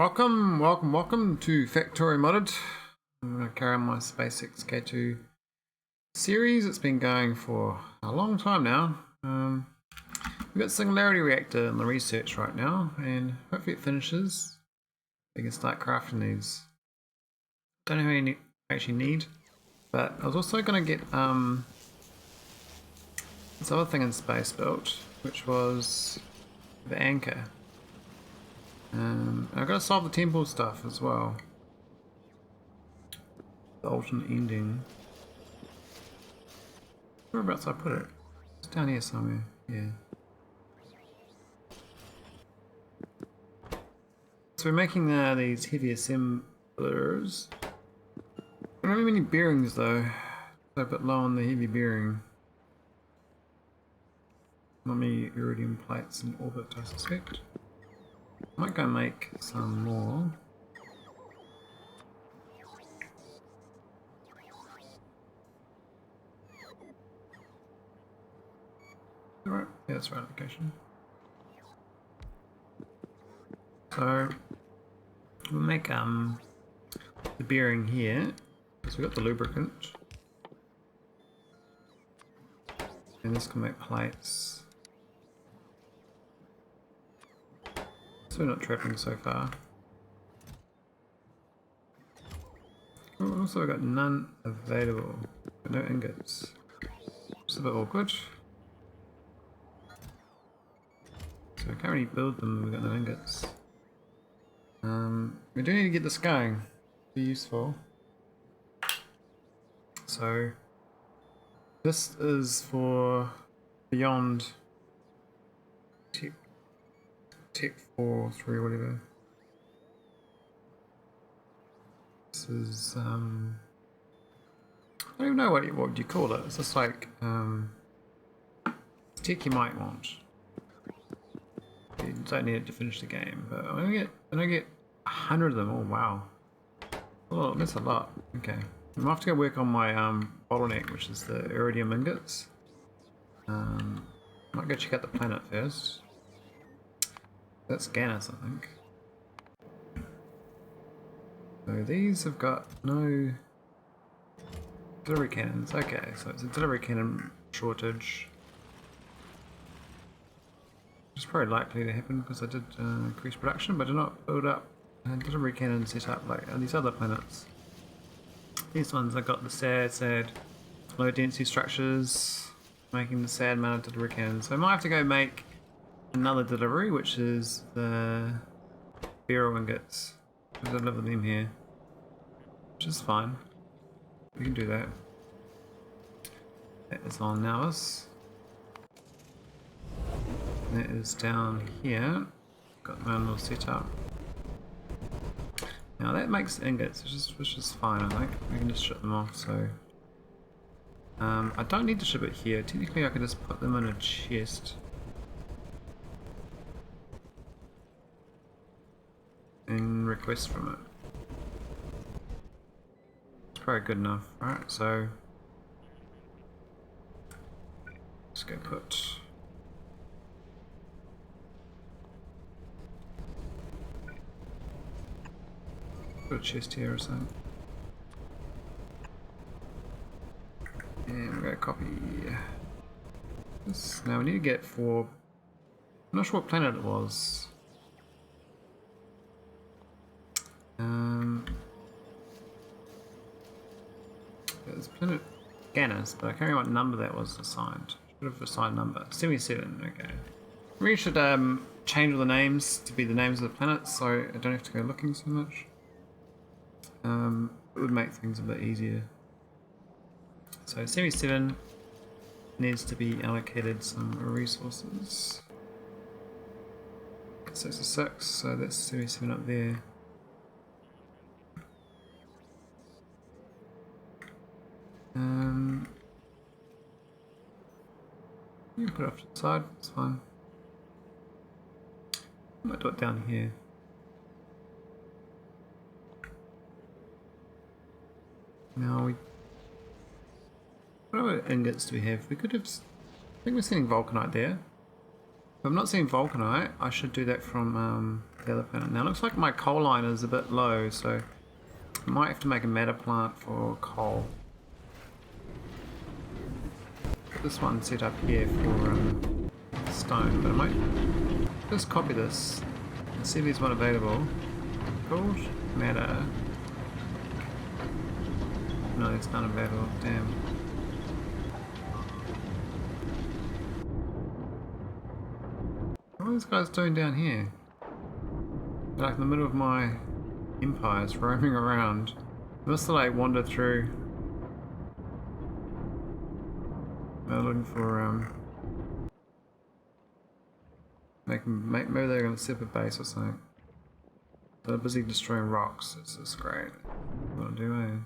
welcome to Factorio Modded. I'm going to carry on my SpaceX K2 series. It's been going for a long time now. We've got Singularity Reactor in the research right now, and hopefully it finishes. We can start crafting these. Don't know how many I actually need, but I was also going to get this other thing in space built, which was the anchor. I've got to solve the temple stuff as well. The alternate ending. Whereabouts I put it? It's down here somewhere. Yeah. So we're making these heavy assemblers. I don't have many bearings though. So a bit low on the heavy bearing. Not many Iridium plates in orbit, I suspect. I might go make some more. Right, yeah, that's right location. So we'll make the bearing here, because we've got the lubricant. And this can make plates. So we're not trapping so far. Oh, also, I've got none available, but no ingots. It's a bit awkward. So I can't really build them, we've got no ingots. We do need to get this going. Be useful. So this is for beyond Tech 4, 3, whatever. This is I don't even know what you call it. It's just like tech you might want. You don't need it to finish the game, but I'm gonna get 100 of them. Oh wow. Oh, that's a lot. Okay. I'm gonna have to go work on my bottleneck, which is the Iridium ingots. Might go check out the planet first. That's Ganus, I think. So these have got no delivery cannons. Okay, so it's a delivery cannon shortage. Which is probably likely to happen because I did increase production, but did not build up a delivery cannon set up like on these other planets. These ones I got the sad low density structures, making the sad amount of delivery cannons. So I might have to go make another delivery, which is the Beryl ingots. I'll deliver them here, which is fine. We can do that. That is on Nauvis. That is down here. Got my own little setup. Now that makes ingots, which is fine. I think we can just ship them off. So I don't need to ship it here. Technically, I could just put them in a chest. And request from it. It's probably good enough, right? So let's go put a chest here or something. And we're gonna copy this. Now we need to get for, I'm not sure what planet it was. There's planet Ganus, but I can't remember what number that was assigned. Should have assigned number 77. Okay. We should change all the names to be the names of the planets, so I don't have to go looking so much. It would make things a bit easier. So 77 needs to be allocated some resources. So it's a 6, so that's 77 up there. You can put it off to the side, it's fine. I might do it down here. Now what other ingots do we have? We could have, I think we're seeing vulcanite there. If I'm not seeing vulcanite, I should do that from the other planet. Now it looks like my coal line is a bit low, so I might have to make a matter plant for coal. Put this one set up here for stone, but I might just copy this and see if there's one available. Called matter. No, it's not available. Damn. What are these guys doing down here? They're like in the middle of my empires, roaming around. They must have like wandered through. They're looking for maybe they're going to set up a base or something. They're busy destroying rocks. It's just great. What do I do?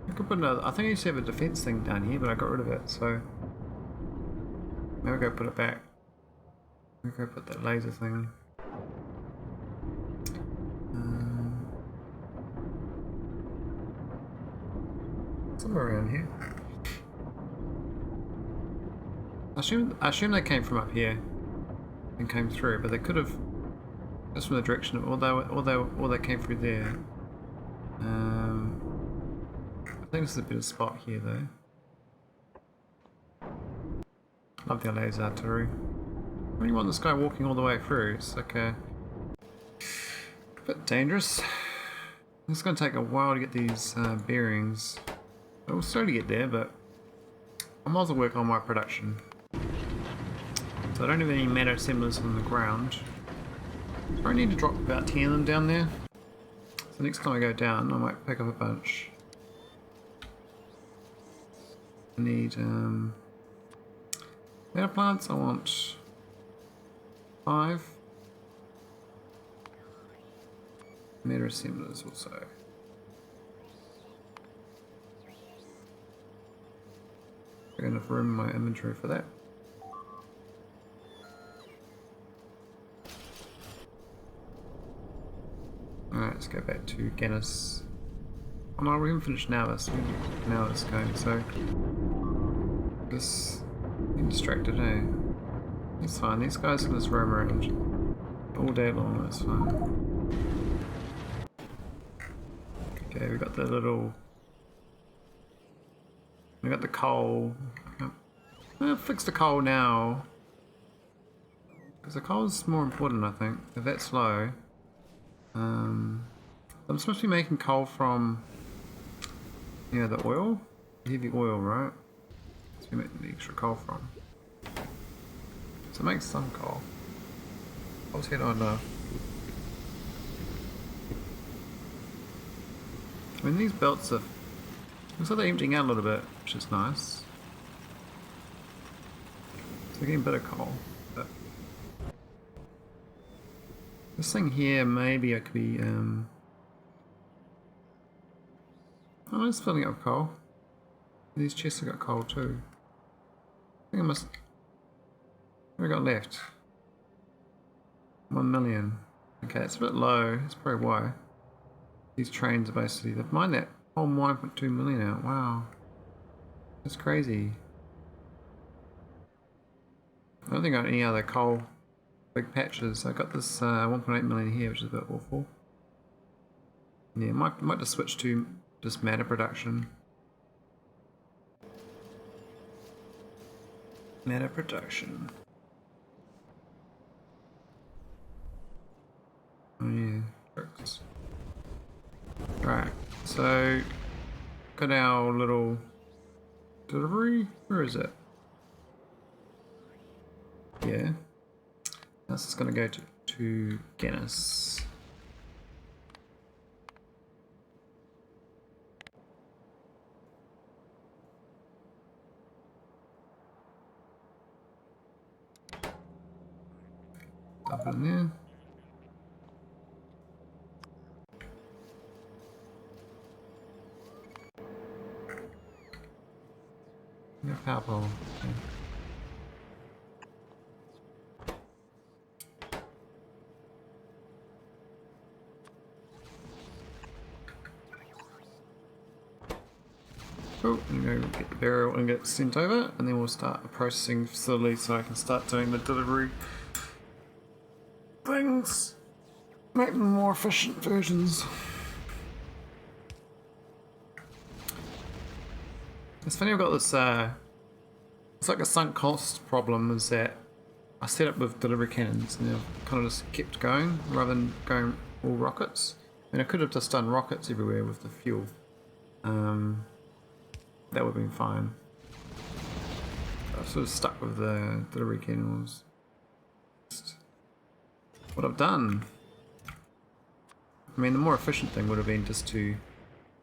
I could put another. I think I used to have a defense thing down here, but I got rid of it. So maybe I'll go put it back. Maybe I'll go put that laser thing. Somewhere around here. I assume they came from up here and came through, but they could have just from the direction of, or they came through there. I think this is a bit of spot here though. Love the laser artillery. I really want this guy walking all the way through. It's like a bit dangerous. It's going to take a while to get these bearings. We'll slowly get there, but I might as well work on my production. So I don't have any matter assemblers on the ground. I need to drop about 10 of them down there. So next time I go down, I might pick up a bunch. I need matter plants. I want 5 matter assemblers also. Got enough room in my inventory for that. Alright, let's go back to Ganus. Oh no, we haven't finished Nauvis. Nauvis going, so this getting distracted, eh? It's fine, these guys can just roam around all day long, that's fine. Okay, we got the little, we got the coal. I'll fix the coal now, because the coal's more important, I think. If that's low, I'm supposed to be making coal from, the oil, heavy oil, right? That's where we make the extra coal from. So make some coal. I'll head on. I mean, these belts are. Looks like they're emptying out a little bit, which is nice. So we're getting a bit of coal. But this thing here, maybe I could be. Oh, it's filling up coal. These chests have got coal too. I think I must. What have I got left? 1 million. Okay, it's a bit low. That's probably why. These trains are basically. They've mined that whole 1.2 million out. Wow. That's crazy. I don't think I got any other coal big patches. I got this 1.8 million here, which is a bit awful. Yeah, might just switch to just matter production. Matter production. Oh yeah, works. Right, so got our little delivery. Where is it? Yeah. This is going to go to Ganus. Up in there. Yeah, power pole. Okay. Cool, I'm going to get the Beryl and get sent over, and then we'll start a processing facility so I can start doing the delivery things. Make them more efficient versions. It's funny I've got this, it's like a sunk cost problem is that I set up with delivery cannons and I've kind of just kept going rather than going all rockets. I mean, I could have just done rockets everywhere with the fuel. That would have been fine. I've sort of stuck with the delivery cannons. What I've done. I mean, the more efficient thing would have been just to, you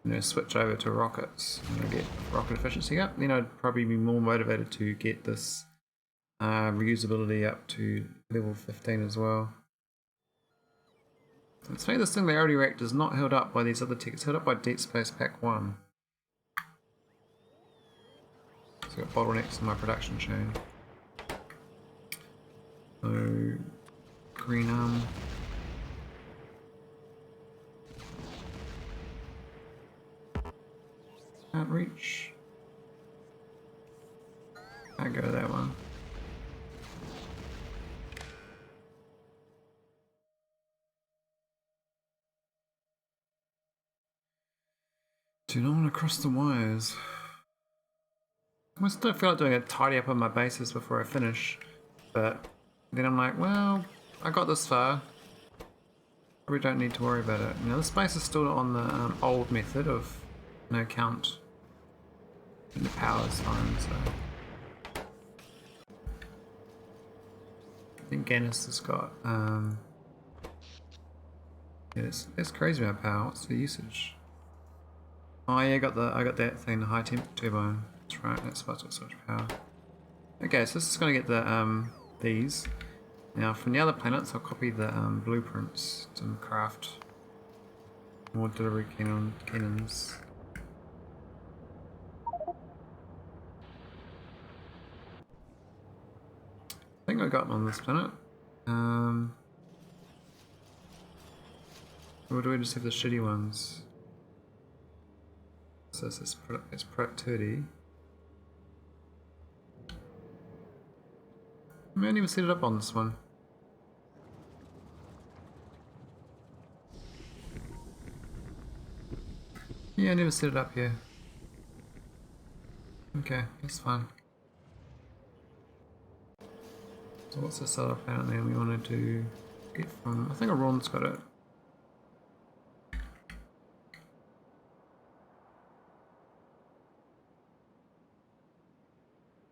know, switch over to rockets and get rocket efficiency up. Then I'd probably be more motivated to get this reusability up to level 15 as well. So it's funny, this Singularity Reactor is not held up by these other tech, it's held up by Deep Space Pack 1. So I've got bottlenecks in my production chain. So, green arm. Can't reach. Can't go to that one. Do not want to cross the wires. I still feel like doing a tidy up on my bases before I finish, but then I'm like, well, I got this far. Probably don't need to worry about it. You know, the space is still on the old method of no count, and the power is fine. So I think Ganus has got. Yeah, it's crazy about power. What's the usage? Oh yeah, I got that thing, the high temp turbine. That's right, that's supposed to have so much power. Okay, so this is gonna get the these. Now from the other planets I'll copy the blueprints to craft more delivery cannons. I think I got one on this planet. Or do we just have the shitty ones? So it's productivity. I haven't even set it up on this one. Yeah, I never set it up here. Okay, that's fine. So what's this other planet then we wanted to get from? I think Ron's got it.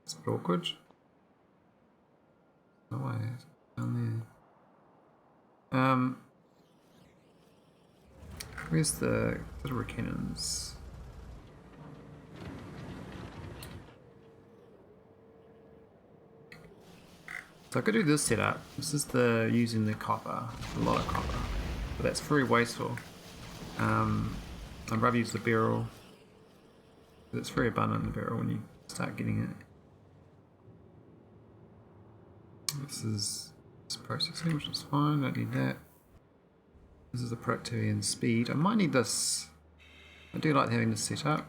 It's a bit awkward. No way, it's down there. Where's the little cannons? So I could do this setup. This is the using the copper, a lot of copper, but that's very wasteful. I'd rather use the Beryl. It's very abundant in the Beryl when you start getting it. This is processing, which is fine. Don't need that. This is the productivity and speed. I might need this. I do like having this set up.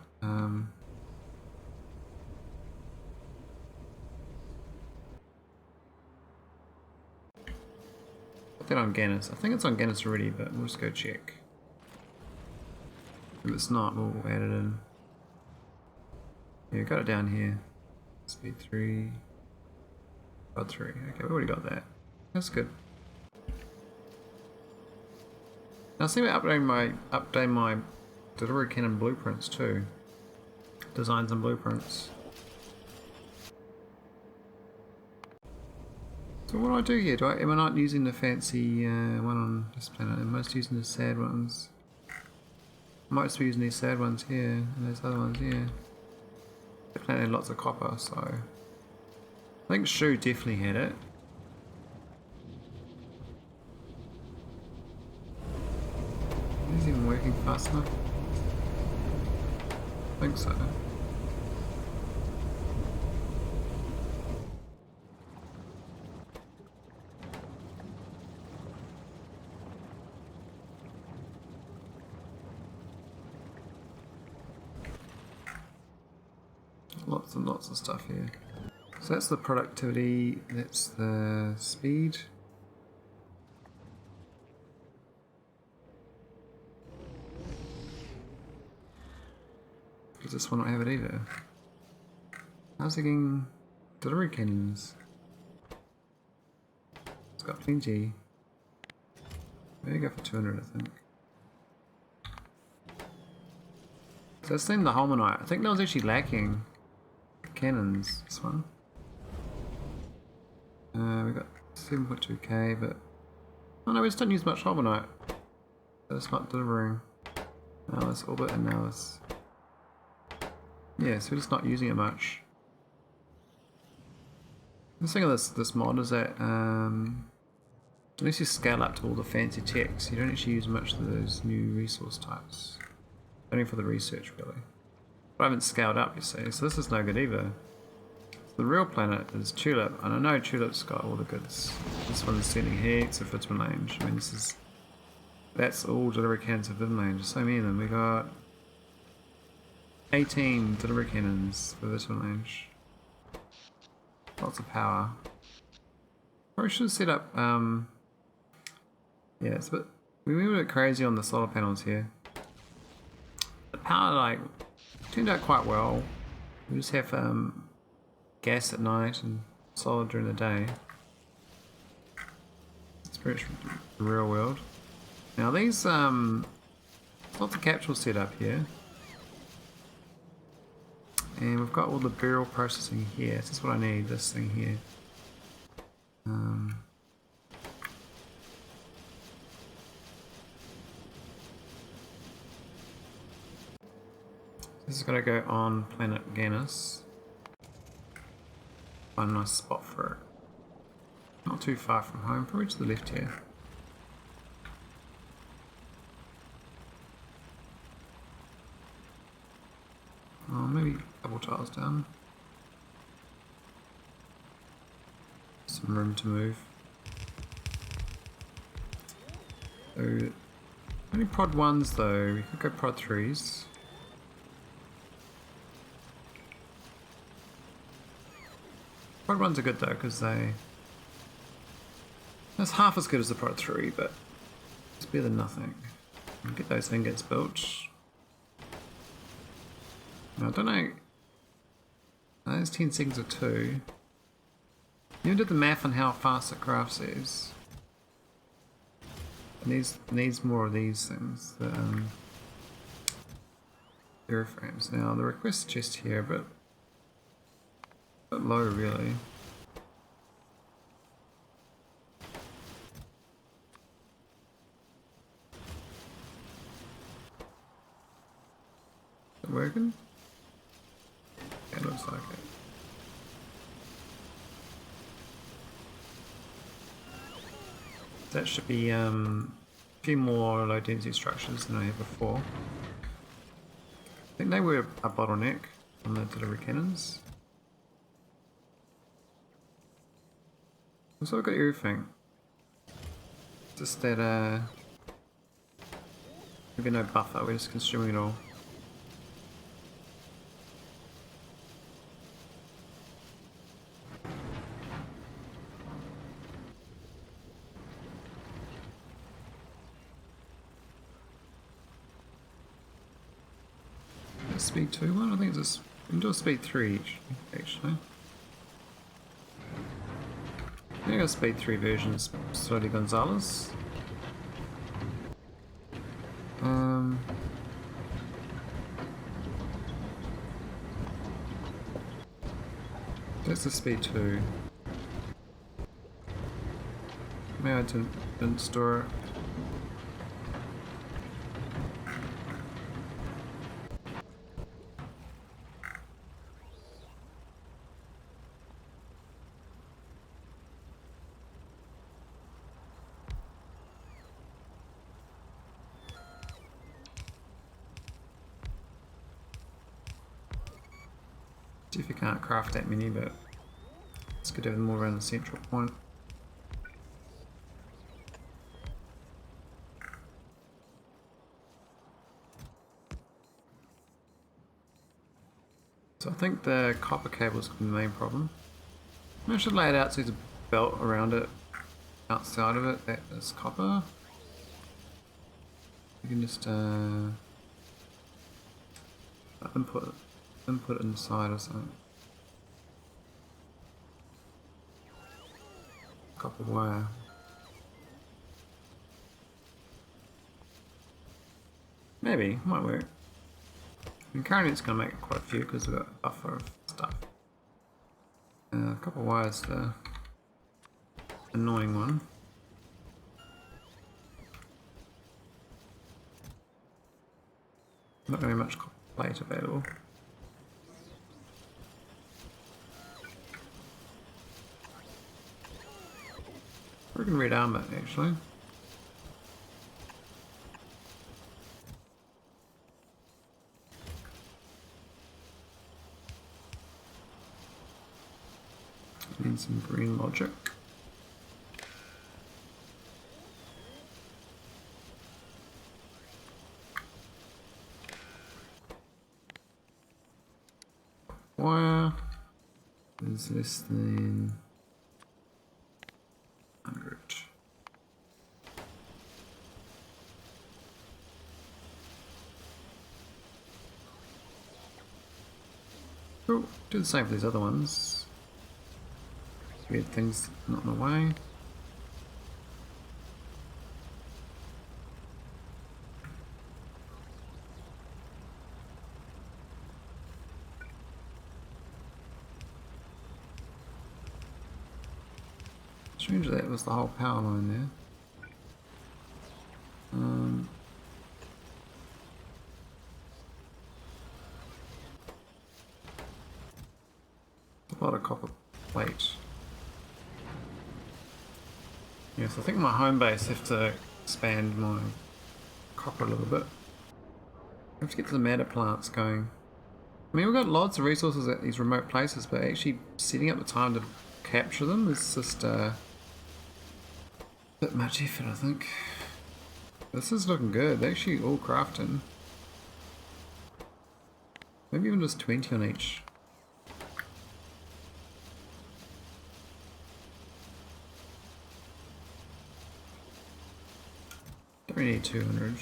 Put that on Ganus. I think it's on Ganus already, but we'll just go check. If it's not, we'll add it in. Yeah, got it down here. Speed 3. Got 3. Okay, we already got that. That's good. Now see me updating my delivery cannon blueprints too. Designs and blueprints. So what do I do here? Am I not using the fancy one on this planet? Am I just using the sad ones? I might just be using these sad ones here and those other ones here. The planet had lots of copper, so I think Shu definitely had it. Is he even working fast enough? I think so. Lots and lots of stuff here. So that's the productivity, that's the speed. Does this one not have it either? How's it getting delivery cannons? It's got plenty. Maybe go for 200, I think. So it's in the Holmanite. I think that was actually lacking cannons, this one. We got 7.2k, but oh no, we just don't use much Holmanite. So it's not delivering. Now this orbit and now this. Yeah, so we're just not using it much. The thing of this mod is that unless you scale up to all the fancy techs, you don't actually use much of those new resource types. Only for the research, really. But I haven't scaled up, you see, so this is no good either. So the real planet is Tulip, and I know Tulip's got all the goods. This one's sending heaps of Vidsman range. I mean, that's all delivery cannons of Vidsman range. There's so many of them. We got 18 delivery cannons for Vidsman range. Lots of power. Probably should have set up, yeah, it's a bit, we went a bit crazy on the solar panels here. The power, like, turned out quite well. We just have, gas at night and solar during the day. It's pretty much the real world. Now these, lots of capsules set up here. And we've got all the Beryl processing here. This is what I need, this thing here. This is going to go on planet Ganus. Find a nice spot for it. Not too far from home, probably to the left here. Oh, maybe a couple tiles down. Some room to move. So, only prod 1s though, we could go prod 3s. Prod 1s are good though, because that's half as good as the prod 3, but it's better than nothing. And get those ingots built. Now, I don't know. Those 10 seconds or 2. You did the math on how fast it crafts these. It needs more of these things. The airframes. Now, the request chest here, but a bit low, really. Is it working? Yeah, it looks like it. That should be a few more low density structures than I had before. I think they were a bottleneck on the delivery cannons. So I've got everything. Just that maybe no buffer, we're just consuming it all. Speed 2 one? I think it's a, we can do a speed 3 each, actually. I think I got speed 3 versions, slowly Gonzalez. That's the speed 2. Maybe I didn't store it. See if you can't craft that many, but it's good to have them more around the central point. So I think the copper cable is the main problem. I should lay it out so there's a belt around it, outside of it, that is copper. You can just Input inside or something. Copper wire. Maybe, might work. And currently it's going to make quite a few because we've got a buffer of stuff. Copper wire's the annoying one. Not very much copper plate available. We can read armor actually. Need some green logic. Wire is less than 100. Cool. Do the same for these other ones. Weird things not in the way. Strange that was the whole power line there. A lot of copper plate. Yes, I think my home base have to expand my copper a little bit. I have to get to the matter plants going. I mean, we've got lots of resources at these remote places, but actually setting up the time to capture them is just a bit much effort, I think. This is looking good. They're actually all crafting. Maybe even just 20 on each. Don't really need 200.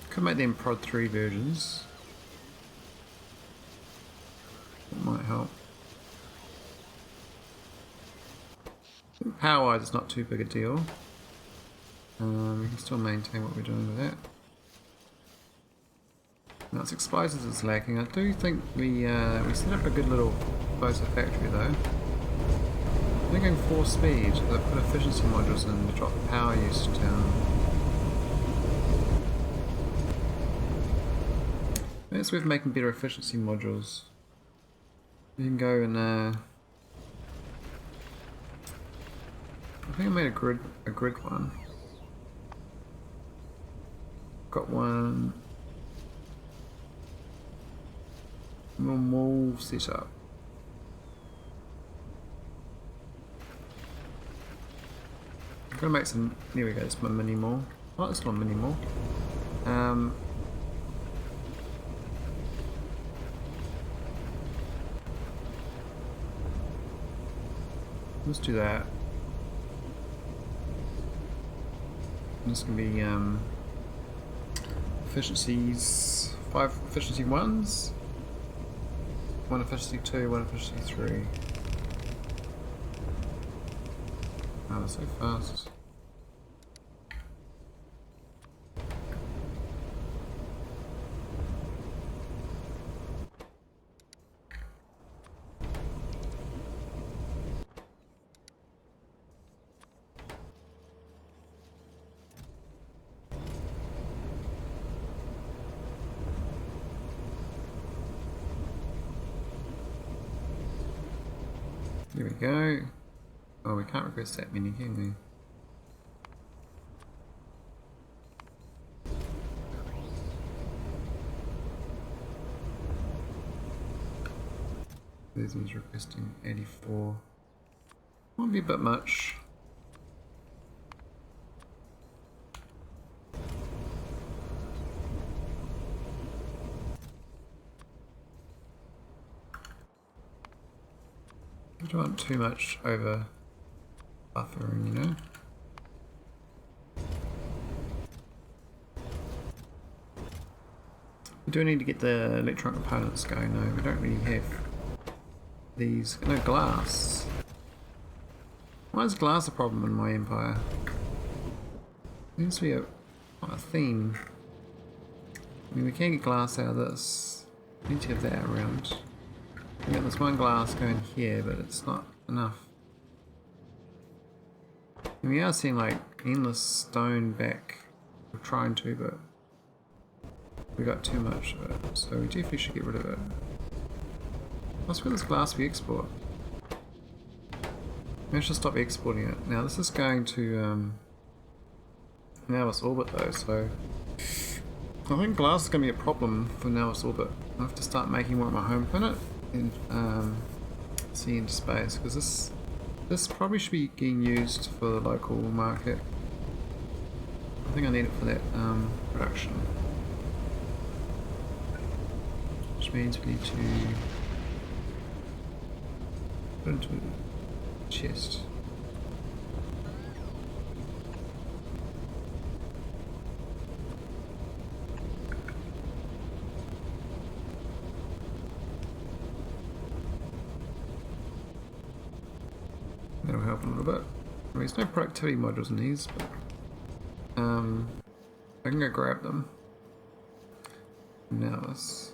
Could make them prod 3 versions. That might help. Power wise, it's not too big a deal. We can still maintain what we're doing with that. Now it's explosives that's lacking. I do think we set up a good little explosive factory though. They're going 4 speed. They put efficiency modules in to drop the power use down. It's worth making better efficiency modules. You can go and I think I made a grid one. Got one normal setup. I'm gonna make some. There we go. It's my mini mall. Oh, it's not mini mall. Let's do that. This can be efficiencies, 5 efficiency 1s, 1 efficiency 2, 1 efficiency 3. Oh, they're so fast. There we go. Oh, we can't request that many, can we? This one's requesting 84. Might be a bit much. I don't want too much over buffering, you know. We do need to get the electronic components going though. We don't really have these. No glass. Why is glass a problem in my empire? Seems to be a theme. I mean, we can get glass out of this. We need to have that around. We got this one glass going here, but it's not enough. And we are seeing like endless stone back. We're trying to, but we got too much of it, so we definitely should get rid of it. What's with this glass we export? Maybe I should stop exporting it. Now this is going to Nauvis Orbit though, so I think glass is going to be a problem for Nauvis Orbit. I have to start making one at my home planet and see into space, because this probably should be getting used for the local market. I think I need it for that production. Which means we need to put it into a chest. That'll help a little bit. I mean, there's no productivity modules in these, but I can go grab them. Now this.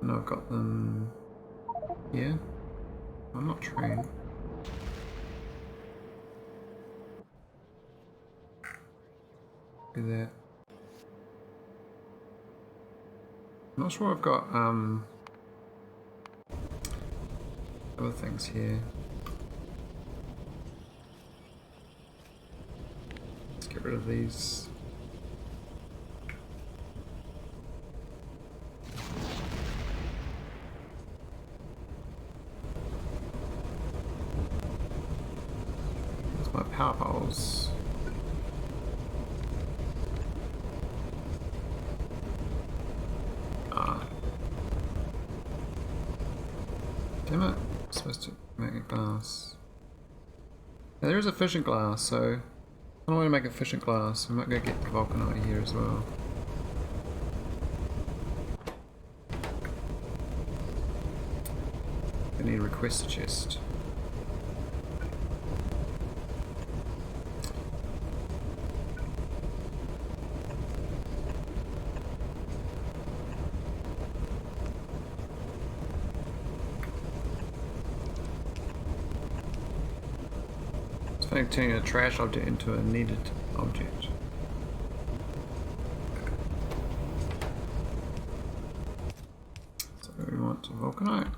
No, I've got them here. I'm not trained. Do that. I'm not sure I've got other things here. Let's get rid of these. There's my power poles. Damn it. I'm supposed to make a glass. Now, there is efficient glass, so I don't want to make efficient glass. We might go get the vulcanite here as well. I need a request chest. Turning a trash object into a needed object. So we want to vulcanite.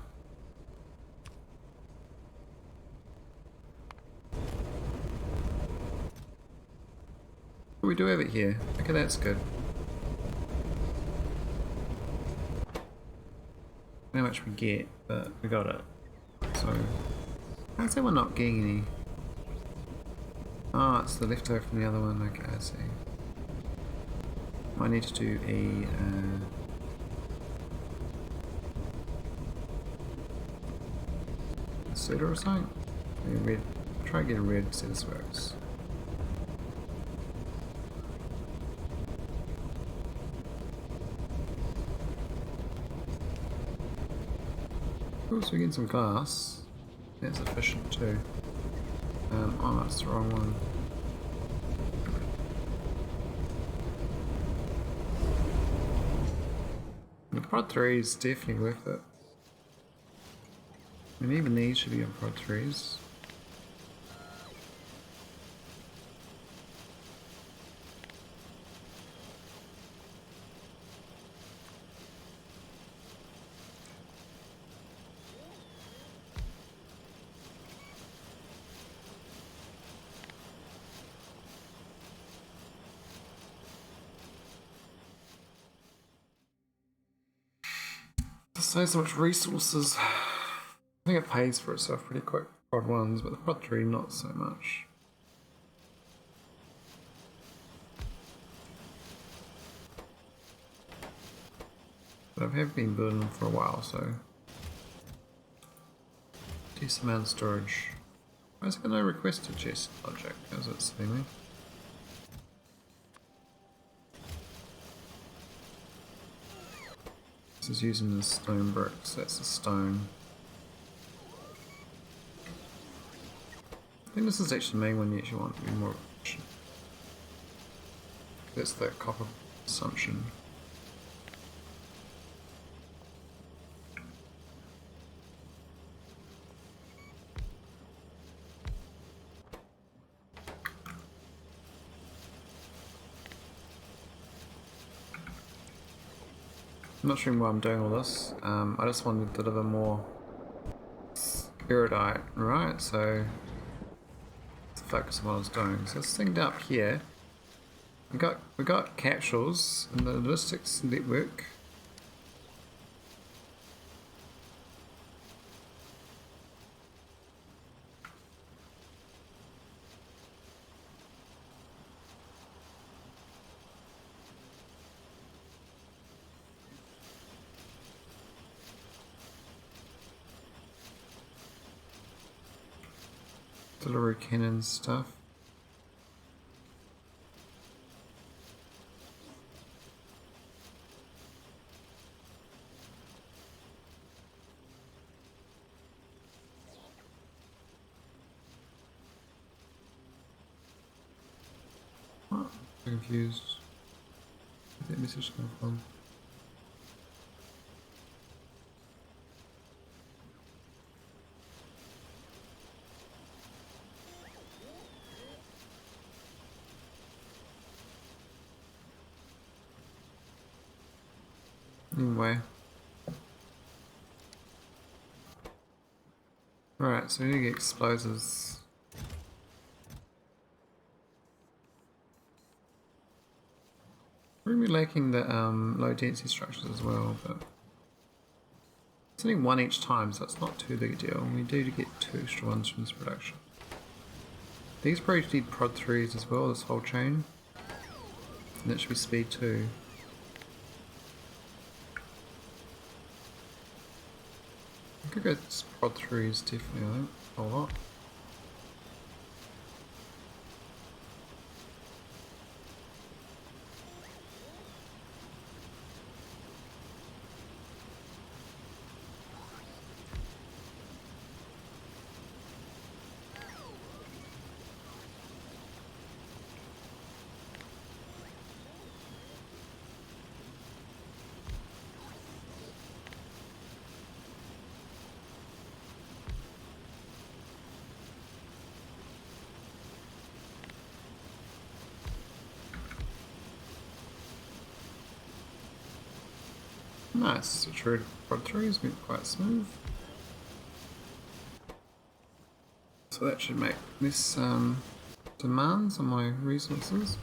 Oh, we do have it here. Okay, that's good. How much we get, but we got it. So, how's that one not getting any? Oh, it's the leftover from the other one. Okay, I see. Might need to do a soda or something. Maybe red. Try to get a red, see this works. Cool, so we get some glass. That's efficient too. Oh, that's the wrong one. The prod 3 is definitely worth it. I mean, even these should be on prod 3s. So much resources. I think it pays for itself pretty quick, prod 1s, but the prod 3 not so much. But I have been building them for a while, so decent amount of storage. Why is it got no requested chest object? As it's saying me. This is using the stone bricks, that's the stone. I think this is actually the main one you actually want to be more efficient. That's the copper consumption. I'm not sure why I'm doing all this. I just wanted to deliver more Erudite, right? So let's focus on what I was doing. So let's think up here. We got capsules in the logistics network. Delivery cannon stuff. Oh, I'm confused. Where's that message come from? Anyway. Right, so we need to get explosives. We're going to be lacking the low density structures as well, but it's only one each time, so it's not too big a deal. We do get 2 extra ones from this production. These probably need prod 3s as well, this whole chain. And that should be speed 2. I could go prod 3s definitely, I think, a lot. Nice, the true prod 3 has been quite smooth. So that should make less demands on my resources.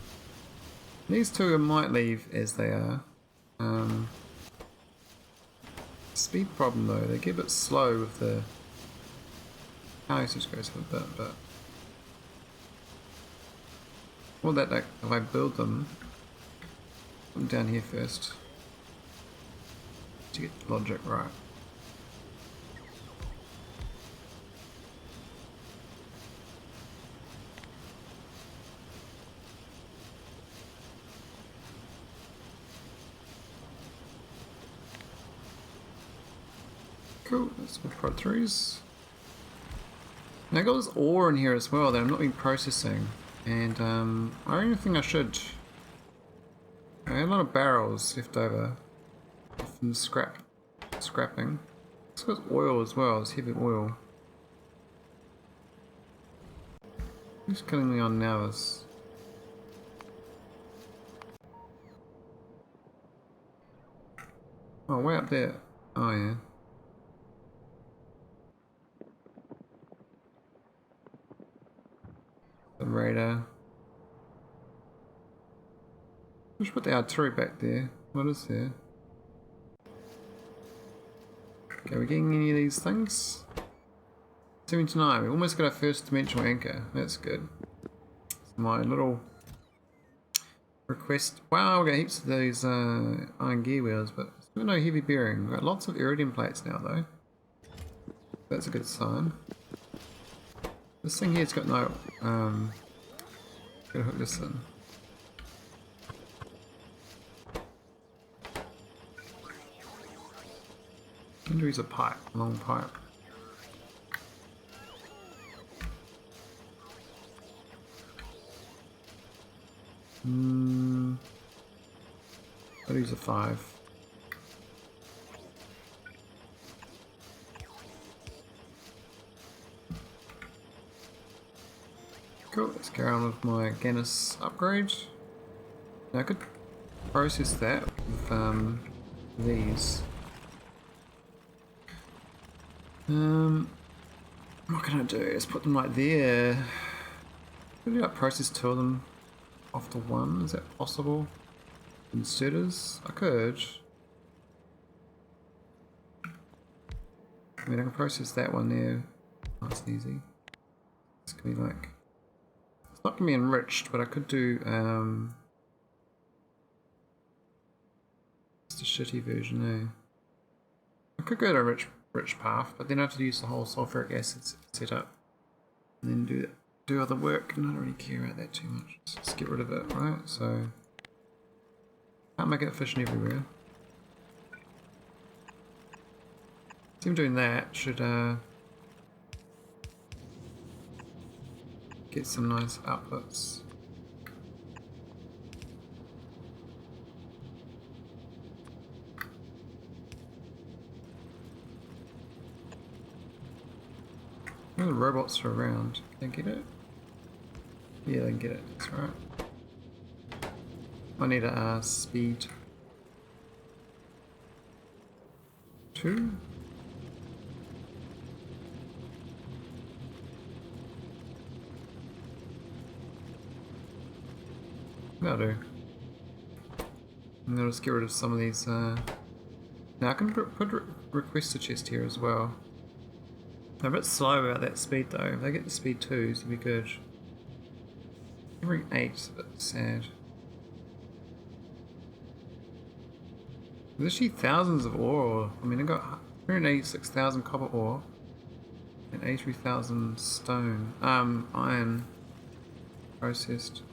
These two I might leave as they are. Speed problem though, they get a bit slow with the power usage goes for a bit, but all that, like, if I build them, put them down here first to get the logic right. Cool, that's my prod 3s. Now I got this ore in here as well that I'm not been processing, and I don't even think I should. I had a lot of barrels left over from the scrapping. It's got oil as well, it's heavy oil. Who's killing me on Nauvis? Oh, way up there. Oh yeah. The radar. We should put the artillery back there. What is there? Okay, we're getting any of these things? 79, we almost got our first dimensional anchor. That's good. So my little request. Wow, we got heaps of these iron gear wheels, but still no heavy bearing. We've got lots of iridium plates now though. That's a good sign. This thing here's got no gotta hook this in. Injuries a pipe, long pipe. I'll use a 5. Cool, let's carry on with my Ganus upgrade. Now I could process that with these. What can I do? Let's put them like there. Could I like process 2 of them off to 1? Is that possible? Inserters? I could. I mean, I can process that one there. Nice and easy. It's gonna be like. It's not gonna be enriched, but I could do just a shitty version, I could go to a rich path, but then I have to use the whole sulfuric acid setup and then do other work, and I don't really care about that too much. Just get rid of it, right? So can't make it efficient everywhere. So doing that should get some nice outputs. The robots are around. Can they get it? Yeah, they can get it. That's right. I need a speed 2. That'll do. And then I'll just get rid of some of these. Now I can put request a chest here as well. I'm a bit slow about that speed though. If they get the speed 2s, it'll be good. Every 8 is a bit sad. There's actually thousands of ore. I mean, I got 186,000 copper ore and 83,000 stone. Iron processed.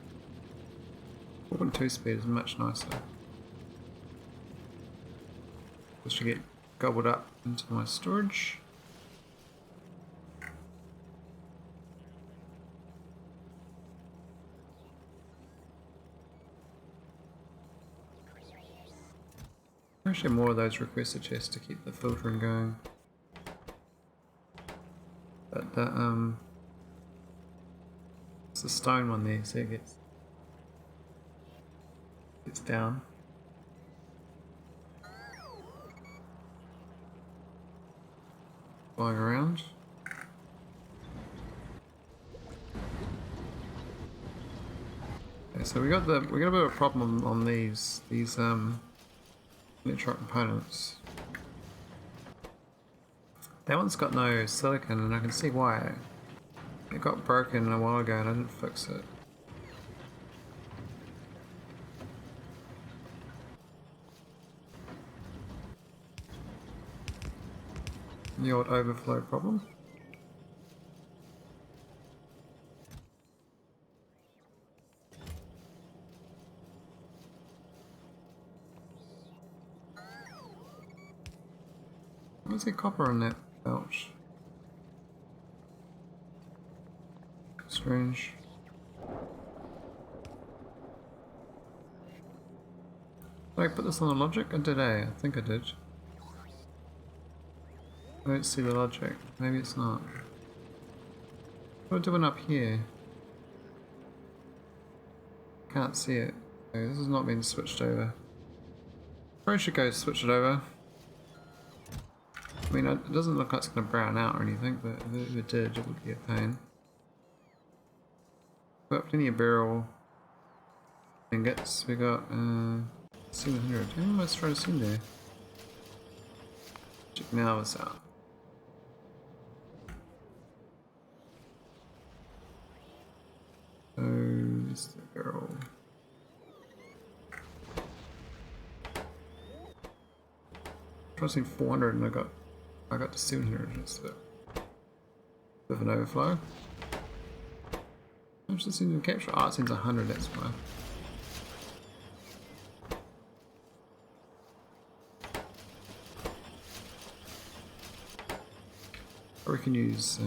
4.2 speed is much nicer. This should get gobbled up into my storage. Actually, more of those requested chests to keep the filtering going. But the it's the stone one there, so it gets down. Flying around. Okay, so we got a bit of a problem on these electronic components. That one's got no silicon, and I can see why. It got broken a while ago and I didn't fix it. The old overflow problem. What's the copper on that belt? Strange. Did I put this on the logic? I did, I think I did. I don't see the logic. Maybe it's not. What am I doing up here? Can't see it. Okay, this has not been switched over. Probably should go switch it over. I mean, it doesn't look like it's going to brown out or anything, but if it did, it would be a pain. We've got plenty of Beryl ingots. We got 700. Let's try to see there. Check Nauvis out. So, this is the Beryl. I was in 400 and I got to 700. It's a bit of an overflow. How much does it seem to capture? Oh, it seems 100, that's why. Or we can use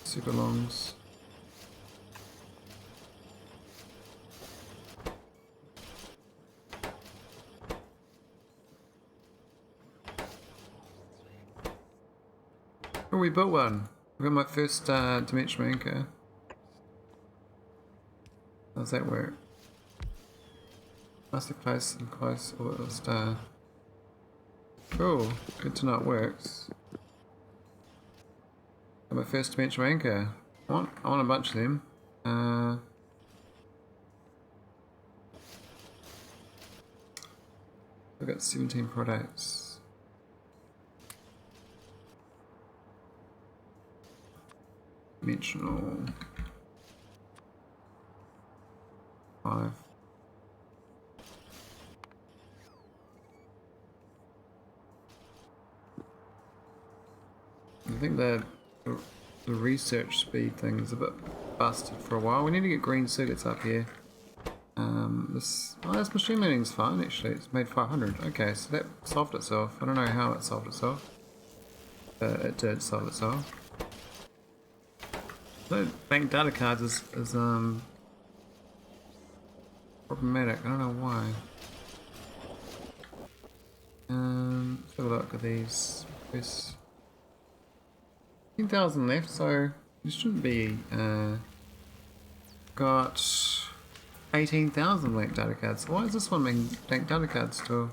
super longs. Oh, we built one. I got my first dimensional anchor. How's that work? Must have placed and close orbital star. Cool. Good to know it works. Got my first dimensional anchor. I want a bunch of them. I've got 17 products. Dimensional 5. I think the research speed thing is a bit busted for a while. We need to get green circuits up here. This machine learning's fine actually. It's made 500. Okay, so that solved itself. I don't know how it solved itself. It did solve itself. So bank data cards is problematic. I don't know why. Let's have a look at these. There's 10,000 left, so it shouldn't be. Got 18,000 blank data cards. So why is this one being blank data cards still?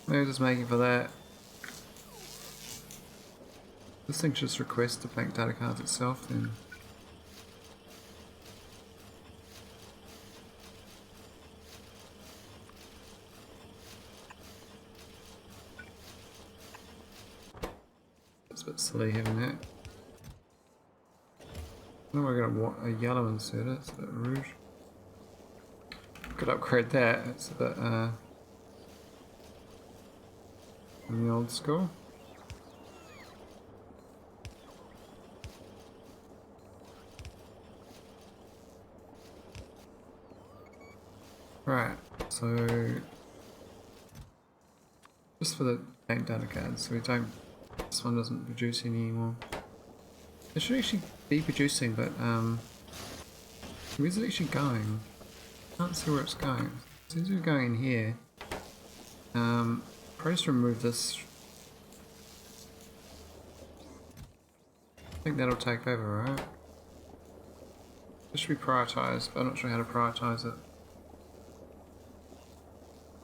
Maybe just making for that. This thing should just request the blank data cards itself then. It's a bit silly having that. I know we're gonna want a yellow inserter, it's a bit rude. Could upgrade that, it's a bit in the old school. Right, so just for the bank data cards, so this one doesn't produce any anymore. It should actually be producing, but where's it actually going? Can't see where it's going. It seems to be going in here. Probably just remove this. I think that'll take over, right? This should be prioritised, but I'm not sure how to prioritise it.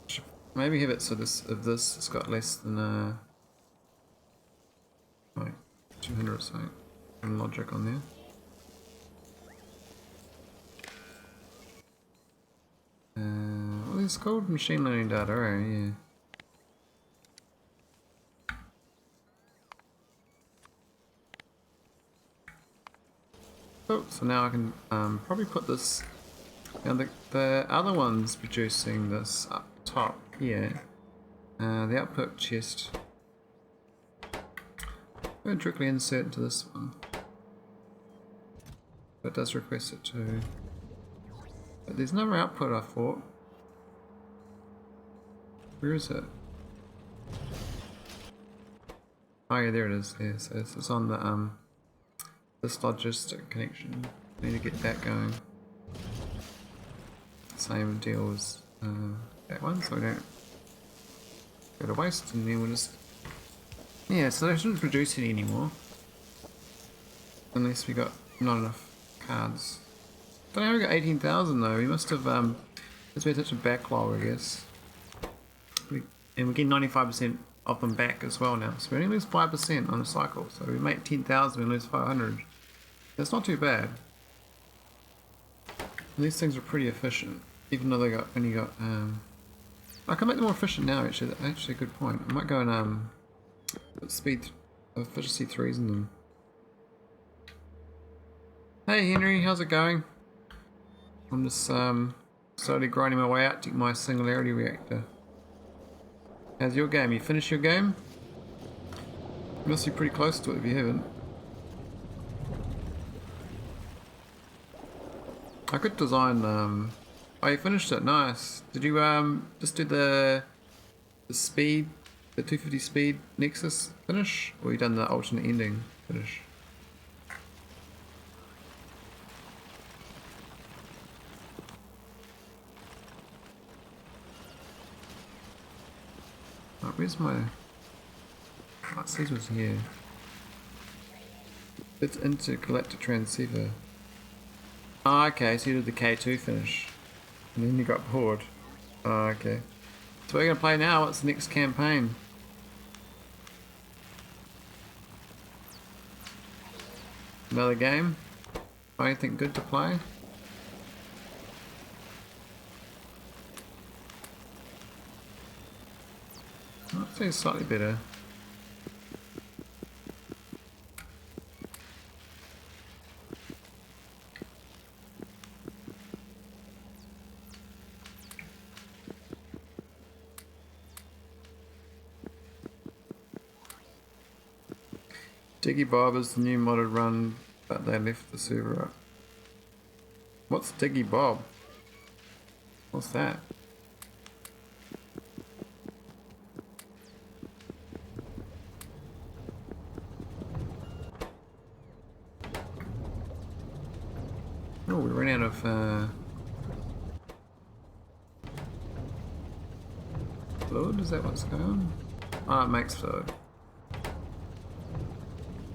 Should maybe have it so if this has got less than like 200 or something. And logic on there. Well, it's called machine learning data, right? Yeah. Oh, so now I can probably put this. Now the other one's producing this up top here. The output chest. I'm going to directly insert into this one. But it does request it too. But there's no output, I thought. Where is it? Oh yeah, there it is. Yeah, so it's on the this logistic connection. I need to get that going. Same deal as that one, so we don't go to waste, and then we'll just. Yeah, so they shouldn't produce any anymore. Unless we got not enough cards. Don't know how we got 18,000 though. We must have there's been such a backlog, I guess. And we're getting 95% of them back as well now. So we only lose 5% on a cycle. So we make 10,000, we lose 500. That's not too bad. And these things are pretty efficient, even though they only got. I can make them more efficient now. Actually, that's actually a good point. I might go and put speed efficiency 3s in them. Hey Henry, how's it going? I'm just slowly grinding my way out to my Singularity Reactor. How's your game? You finished your game? You must be pretty close to it if you haven't. I could design. Oh, you finished it. Nice. Did you just do the speed, the 250 speed Nexus finish, or you done the alternate ending finish? Oh, where's my? Oh, it says was here. It's intergalactic transceiver. Oh, okay, so you did the K2 finish. And then you got bored. Oh, okay. So what are you going to play now? What's the next campaign? Another game? Anything good to play? Oh, it seems slightly better. Diggy Bob is the new modded run, but they left the server up. What's Diggy Bob? What's that? Oh, we ran out of fluid? Is that what's going on? Oh, it makes fluid.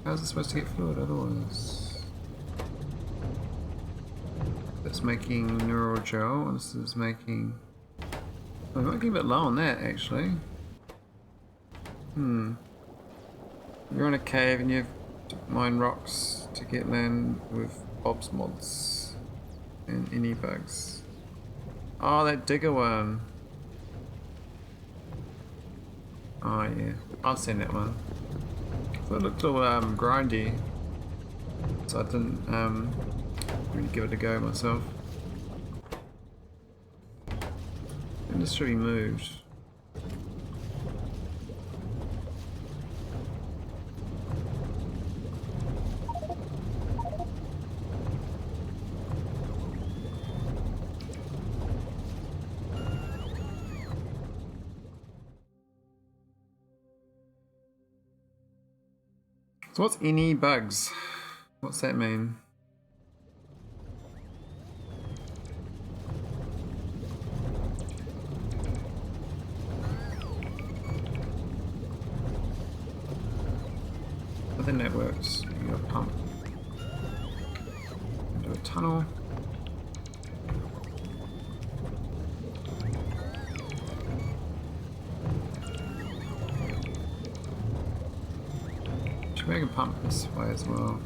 How's it supposed to get fluid otherwise? That's making neural gel, and this is making... Oh, we might get a bit low on that actually. You're in a cave and you have to mine rocks to get land with Bob's mods and any bugs. Oh, that digger one. Oh yeah, I've seen that one. So it looked all grindy, so I didn't really give it a go myself. And this should be moved. So what's any bugs? What's that mean? I think that works. You got a pump. Into a tunnel. Maybe I can pump this way as well.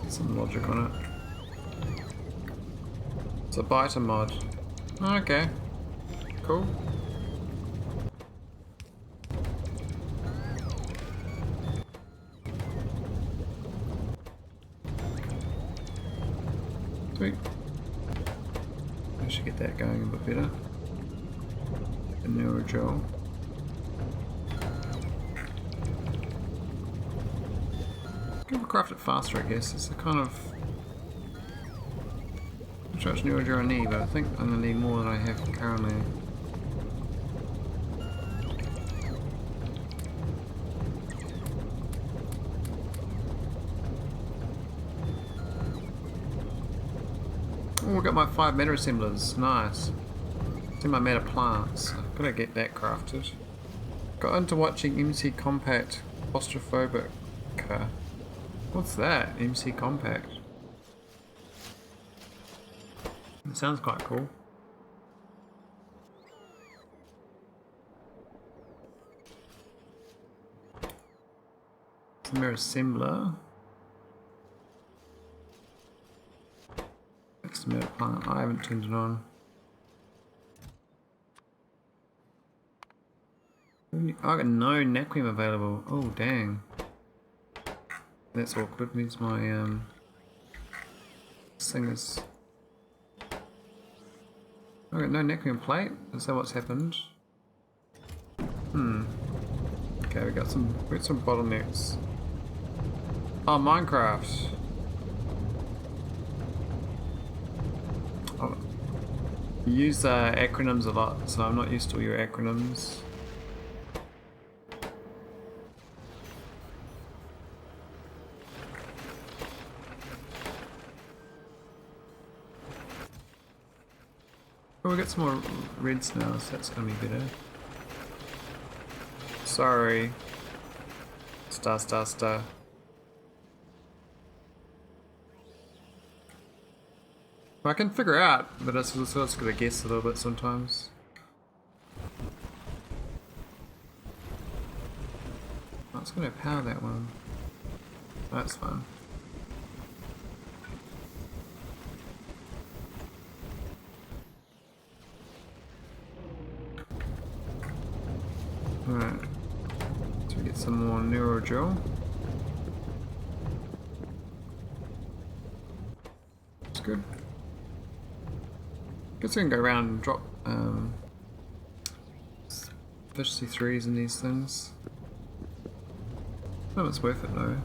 Some logic on it. It's a biter mod. Okay. Cool. Sweet. I should get that going a bit better. The neurogel. Can craft it faster, I guess. It's a kind of... I'm sure it's neurogel I need, but I think I'm going to need more than I have currently. Oh, I got my 5 meta assemblers. Nice. It's in my meta plants. I've got to get that crafted. Got into watching MC Compact Claustrophobic. What's that? MC Compact. It sounds quite cool. It's a mirror assembler. That's the mirror plant. I haven't turned it on. I got no Naquium available. Oh dang. That's awkward. Means my this thing is. I got no Naquium plate. Is that what's happened? Okay, we got some bottlenecks. Oh, Minecraft. Oh, you use acronyms a lot, so I'm not used to all your acronyms. Oh, we got some more reds now, so that's gonna be better. Sorry. Star. I can figure out, but it's also got to guess a little bit sometimes. Oh, it's going to power that one. That's fun. Alright. So we get some more neurogel. It's good. Guess we can go around and drop efficiency 3s in these things. Oh, it's worth it though.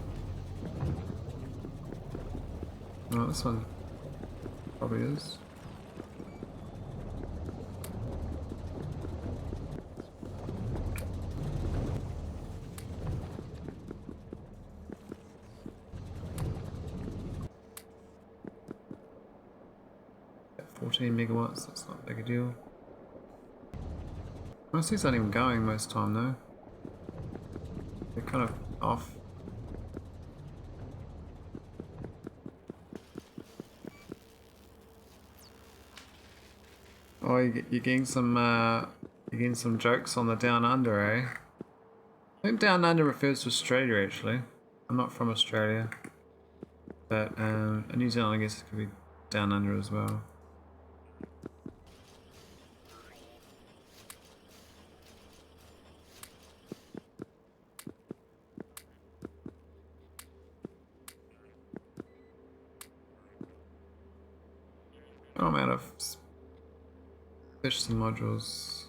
Oh, this one probably is. At 14 megawatts, that's not a big a deal. Most of these aren't even going most time though. They're kind of off. Oh, you're getting some jokes on the down under, eh? I think down under refers to Australia actually. I'm not from Australia, but in New Zealand I guess it could be down under as well. Oh, I'm out of efficiency modules.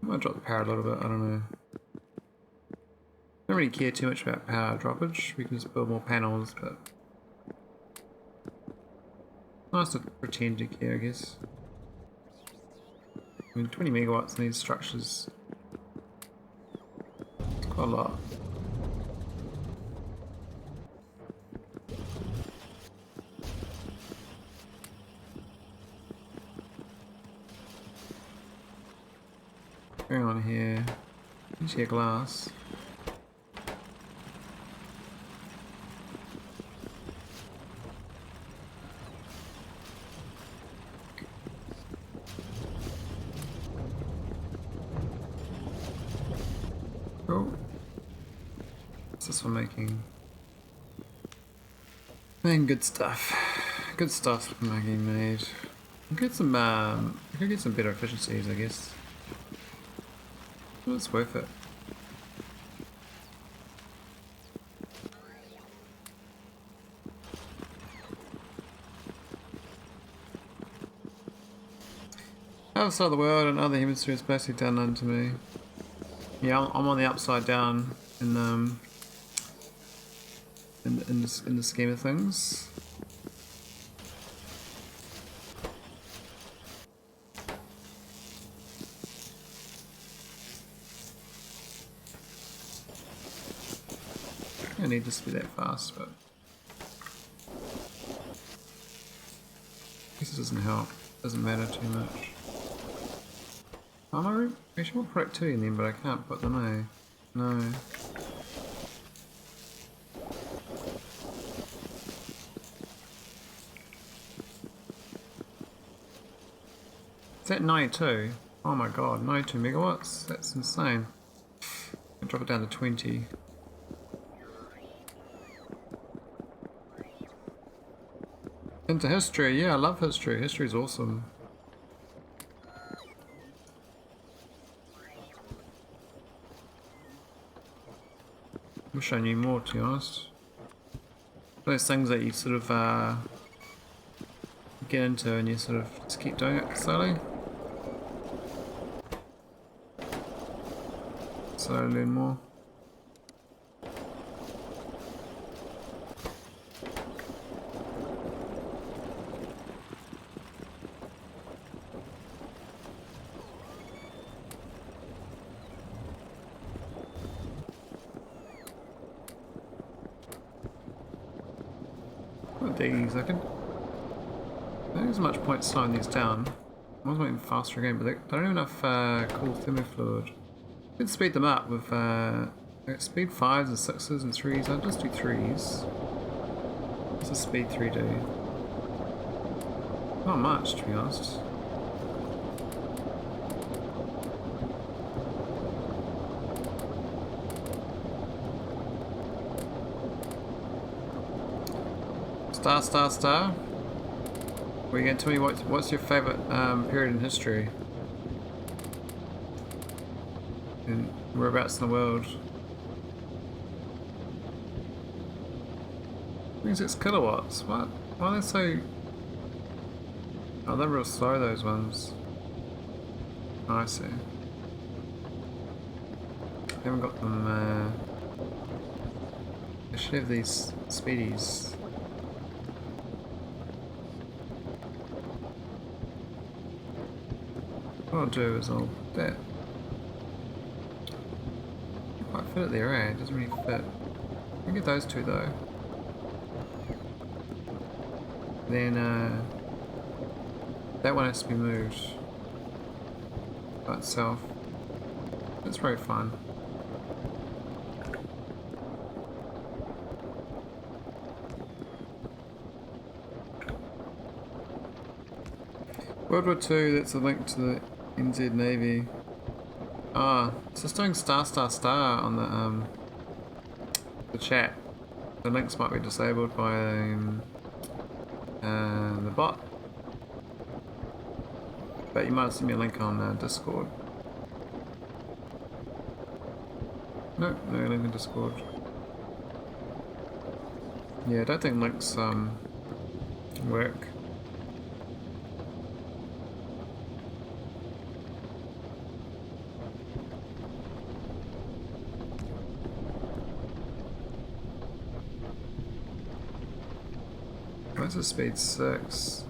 I might drop the power a little bit, I don't know. Don't really care too much about power droppage, we can just build more panels, but nice to pretend to care, I guess. I mean, 20 megawatts in these structures, it's quite a lot. Going on here, sheer glass. Cool. What's this one making? Man, good stuff. Good stuff being made. We could get some better efficiencies, I guess. Well, it's worth it. Outside the world and other hemispheres basically done unto me. Yeah, I'm on the upside down in the scheme of things. I don't need this to be that fast, but I guess it doesn't help. Doesn't matter too much. I actually want product 2 in them, but I can't put them, eh? No. Is that 92? Oh my god, 92 megawatts? That's insane. I'll drop it down to 20. Into history, yeah, I love history. History's awesome. Wish I knew more, to be honest. Those things that you sort of get into and you sort of just keep doing it slowly. Slowly learn more. Digging a second. I think there's much point slowing these down. I was making faster again, but they don't have enough cool thermofluid. Could speed them up with speed 5s and 6s and 3s. I'll just do 3s. What's the speed 3 do? Not much, to be honest. Star. Are you going to tell me what's your favourite period in history? And whereabouts in the world? 26 kilowatts? What? Why are they so... Oh, they're real slow, those ones. Oh, I see. I haven't got them... I should have these speedies. What I'll do is I'll bet. Quite fit it there, eh? It doesn't really fit. I can get those two though. Then that one has to be moved by itself. That's very fun. World War II, that's a link to the NZ Navy. Ah, it's just doing star on the chat. The links might be disabled by the bot. But you might have seen me a link on Discord. Nope, no link in Discord. Yeah, I don't think links work. What's the speed 6?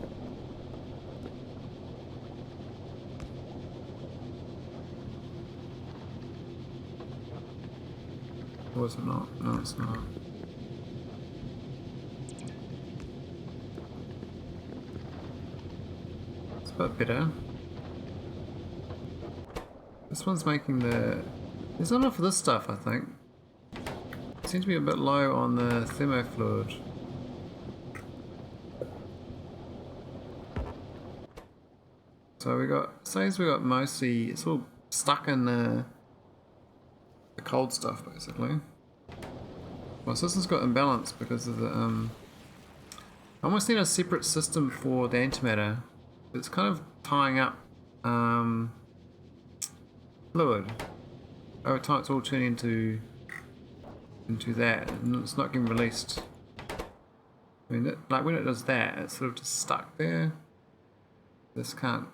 Or is it not? No, it's not. It's a bit better. This one's making the... There's not enough of this stuff, I think. It seems to be a bit low on the thermofluid. So we got, says we got mostly, it's all stuck in the cold stuff basically. My system's got imbalance because of the, I almost need a separate system for the antimatter. It's kind of tying up fluid. Over time it's all turning into that and it's not getting released. I mean, like when it does that, it's sort of just stuck there. This can't...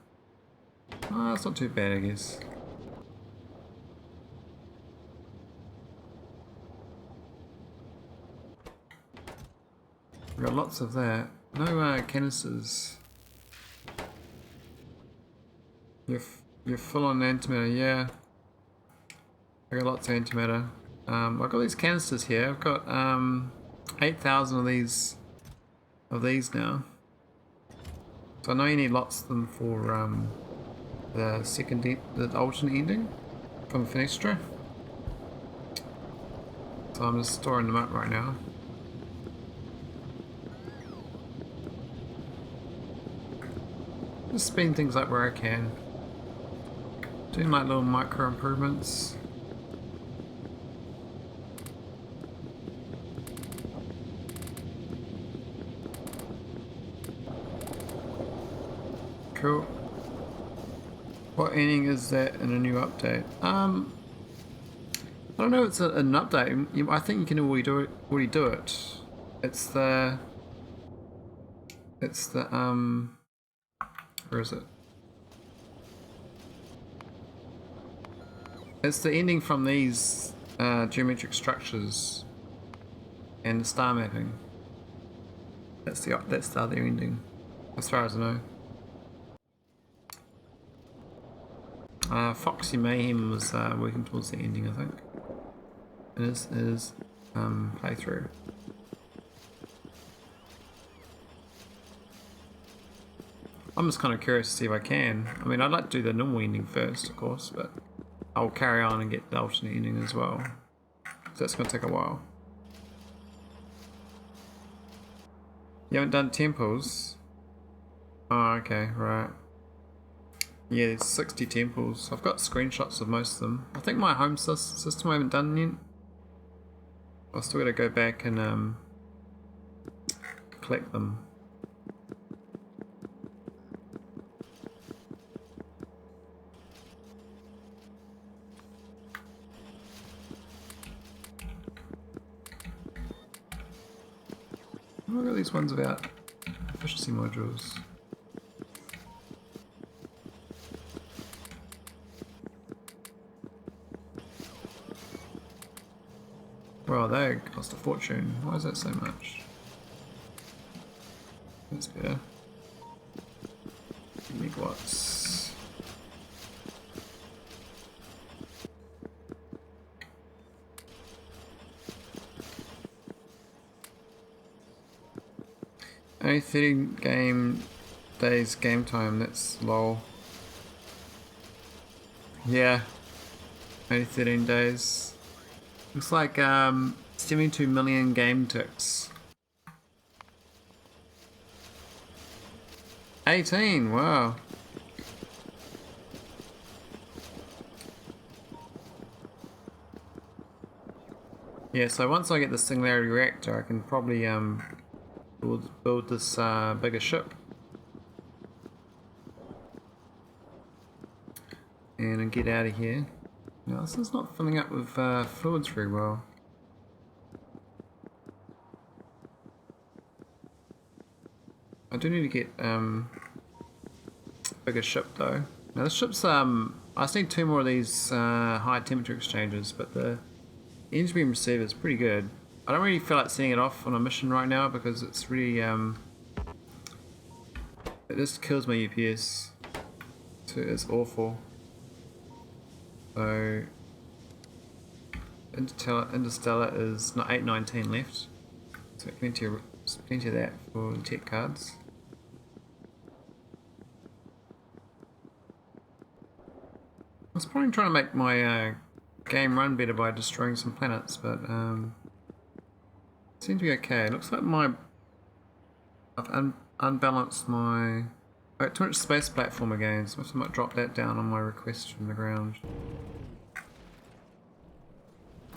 Oh, it's not too bad, I guess. We've got lots of that. No canisters. You're full on antimatter, yeah. I got lots of antimatter. I've got these canisters here. I've got 8,000 of these now. So I know you need lots of them for the alternate ending from Fenestra. So I'm just storing them up right now. Just speeding things up where I can. Doing like little micro improvements. Cool. What ending is that in a new update? I don't know if it's an update. I think you can already do it. It's the... It's the where is it? It's the ending from these geometric structures and the star mapping. That's the other ending, as far as I know. Foxy Mayhem was working towards the ending, I think. In his playthrough. I'm just kind of curious to see if I can. I mean, I'd like to do the normal ending first, of course, but I'll carry on and get the alternate ending as well. So that's going to take a while. You haven't done temples? Oh, okay, right. Yeah, there's 60 temples. I've got screenshots of most of them. I think my home system I haven't done yet. I've still got to go back and collect them. What are these ones about? Efficiency modules. Well, they cost a fortune. Why is that so much? That's better. Megawatts. Only 30 days game time, that's lol. Yeah, only 13 days. Looks like 72 million game ticks. 18, wow. Yeah, so once I get the Singularity Reactor, I can probably build this bigger ship. And get out of here. Now this is not filling up with fluids very well. I do need to get bigger ship though. Now this ship's I just need 2 more of these high temperature exchanges, but the engine beam receiver is pretty good. I don't really feel like setting it off on a mission right now because it's really it just kills my UPS. It's awful. So Interstellar is not 819 left, so plenty of that for the tech cards. I was probably trying to make my game run better by destroying some planets, but it seemed to be okay. It looks like I've unbalanced my too much space platform again, so I might drop that down on my request from the ground.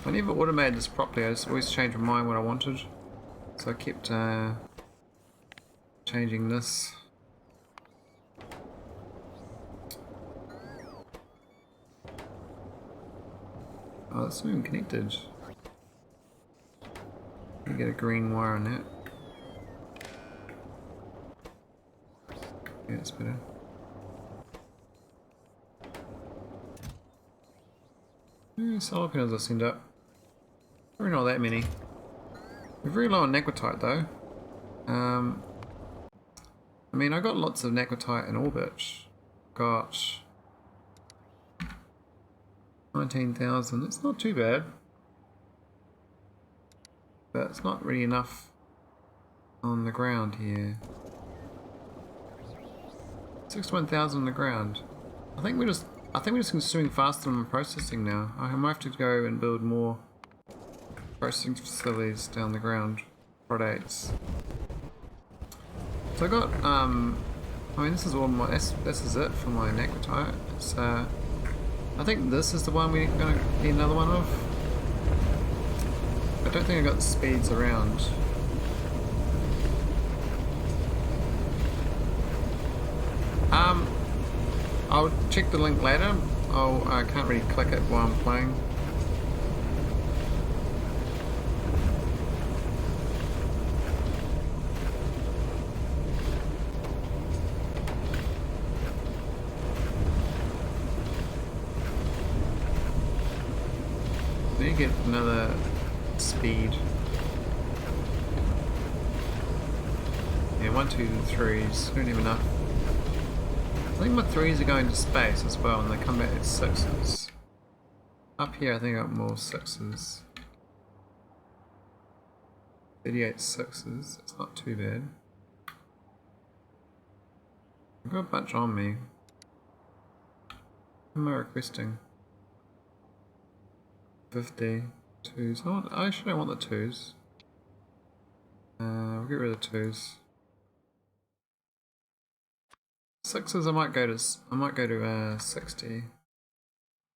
I never automated this properly, I just always changed my mind what I wanted. So I kept changing this. Oh, it's not even connected. Let me get a green wire on that. Yeah, that's better. Solar panels I send up. Probably not that many. We're very low on Naquitite though. I mean, I got lots of Naquitite in orbit. Got 19,000. It's not too bad, but it's not really enough on the ground here. 61,000 on the ground. I think we're just consuming faster than processing now. I might have to go and build more processing facilities down the ground. Products. So I got I mean, this is all my this is it for my Naquitite. It's I think this is the one we're gonna need another one of. I don't think I got the speeds around. I'll check the link later. I can't really click it while I'm playing. need to get another speed. Yeah, 1, 2, 3s. Don't have enough. I think my 3s are going to space as well, and they come back at 6s. Up here, I think I got more 6s. 38 6s. It's not too bad. I've got a bunch on me. What am I requesting? 50 2s. I actually don't want the 2s. We'll get rid of the 2s. 6s I might go to 60.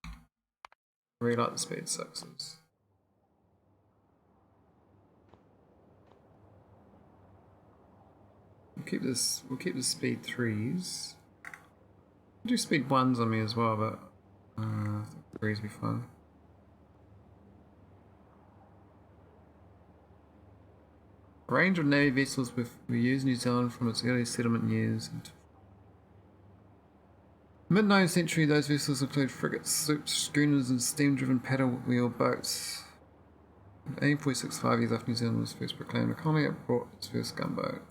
I really like the speed 6s. We'll keep the speed 3s. We'll do speed 1s on me as well, but I think 3s will be fine. A range of Navy vessels we use in New Zealand from its early settlement years. Mid-9th century, those vessels include frigates, sloops, schooners, and steam-driven paddle-wheel boats. 18.65 years after New Zealand was first proclaimed a colony, it brought its first gunboat.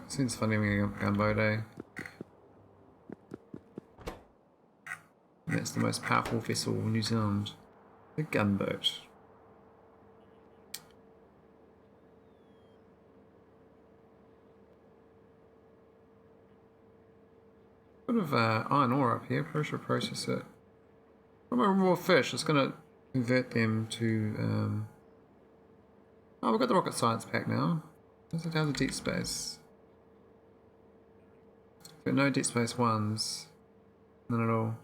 Seems funny when you get a gunboat, eh? And that's the most powerful vessel in New Zealand. The gunboat. Bit of iron ore up here, pressure process it. From a raw fish, it's going to convert them to... Oh, we've got the rocket science pack now. How's the deep space? But no deep space 1s. None at all.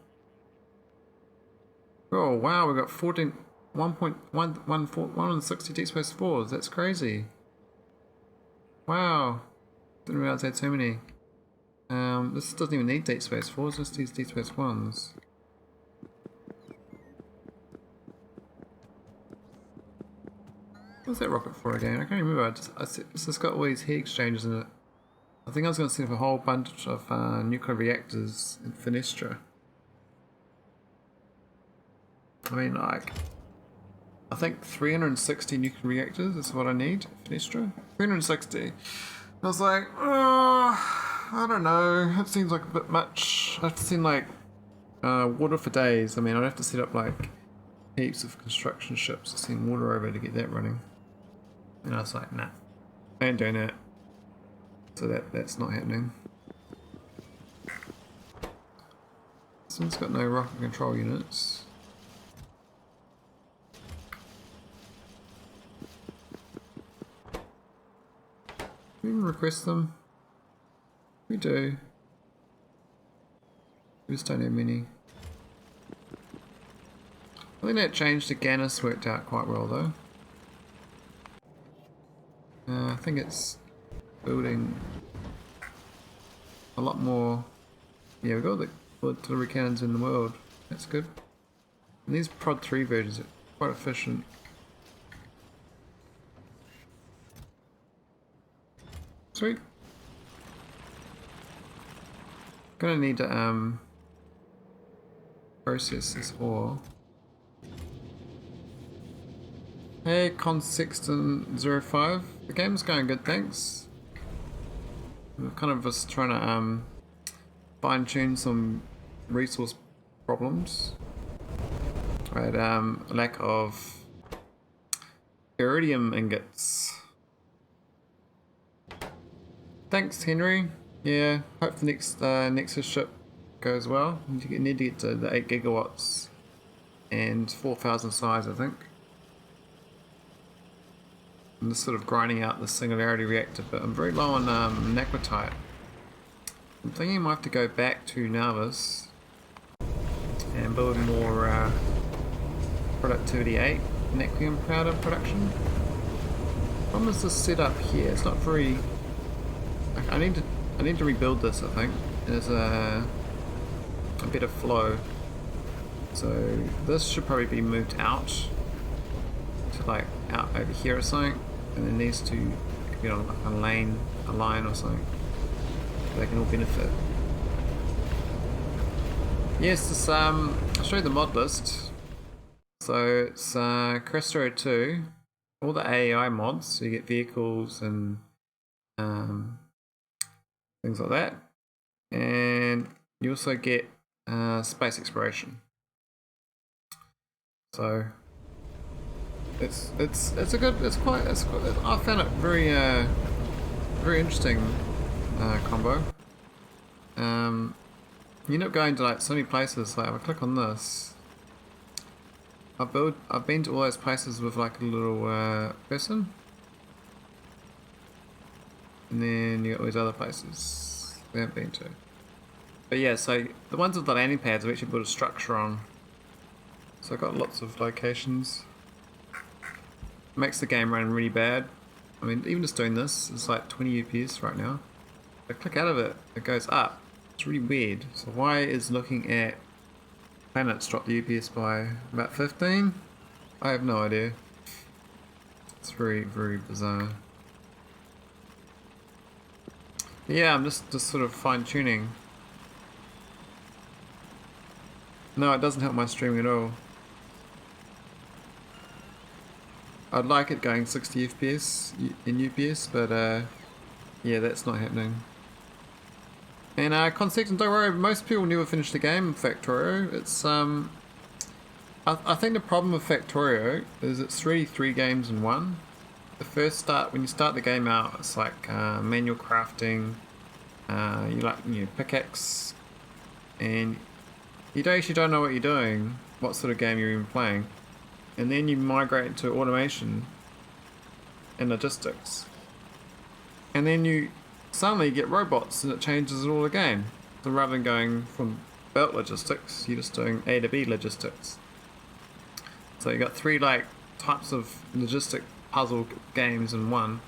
Oh wow, we've got 160 deep space 4s. That's crazy. Wow. Didn't realize I had so many. This doesn't even need deep space 4s, just these deep space 1s. What's that rocket for again? I can't remember. It's just got all these heat exchangers in it. I think I was going to set up a whole bunch of nuclear reactors in Fenestra. I mean, like, I think 360 nuclear reactors is what I need. Fenestra? 360. I was like, I don't know. It seems like a bit much. I have to send like water for days. I mean, I'd have to set up like heaps of construction ships to send water over to get that running. And I was like, nah, I ain't doing that. So that's not happening. This one's got no rocket control units. We even request them. We do. We just don't have many. I think that change to Ganus worked out quite well though. I think it's building a lot more. Yeah, we've got the artillery cannons in the world. That's good. And these Prod 3 versions are quite efficient. Sweet. Gonna need to process this ore. Hey, Consexton05. The game's going good, thanks. We're kind of just trying to fine tune some resource problems. I had a lack of Iridium ingots. Thanks, Henry. Yeah, hope the next Nexus ship goes well. You need to get to the 8 gigawatts and 4,000 size, I think. I'm just sort of grinding out the Singularity Reactor, but I'm very low on Naquitite. I'm thinking I might have to go back to Nauvis and build more Productivity 8 Naquium powder production. The problem is this setup here. It's not very... I need to rebuild this, I think. There's a bit of flow. So this should probably be moved out to like out over here or something, and then these two could be on like a line or something. So they can all benefit. Yes, this I'll show you the mod list. So it's Krastorio 2, all the AI mods, so you get vehicles and things like that. And you also get space exploration. So it's quite I found it very interesting combo. You end up going to like so many places. Like if I click on this, I've been to all those places with like a little person, and then you got these other places we haven't been to. But yeah, so the ones with the landing pads, I've actually built a structure on. So I've got lots of locations. Makes the game run really bad. I mean, even just doing this, it's like 20 FPS right now. If I click out of it, it goes up. It's really weird. So why is looking at planets drop the FPS by about 15? I have no idea. It's very, very bizarre. Yeah, I'm just sort of fine tuning. No, it doesn't help my streaming at all. I'd like it going 60 FPS in UPS, but yeah, that's not happening. And Consecton, don't worry, most people never finish the game in Factorio. It's I think the problem with Factorio is it's really 3 games in one. The first start, when you start the game out, it's like manual crafting, you pickaxe, and you actually don't know what you're doing, what sort of game you're even playing. And then you migrate to automation and logistics. And then you suddenly get robots and it changes it all again. So rather than going from belt logistics, you're just doing A to B logistics. So you got 3 like types of logistic puzzle games in one.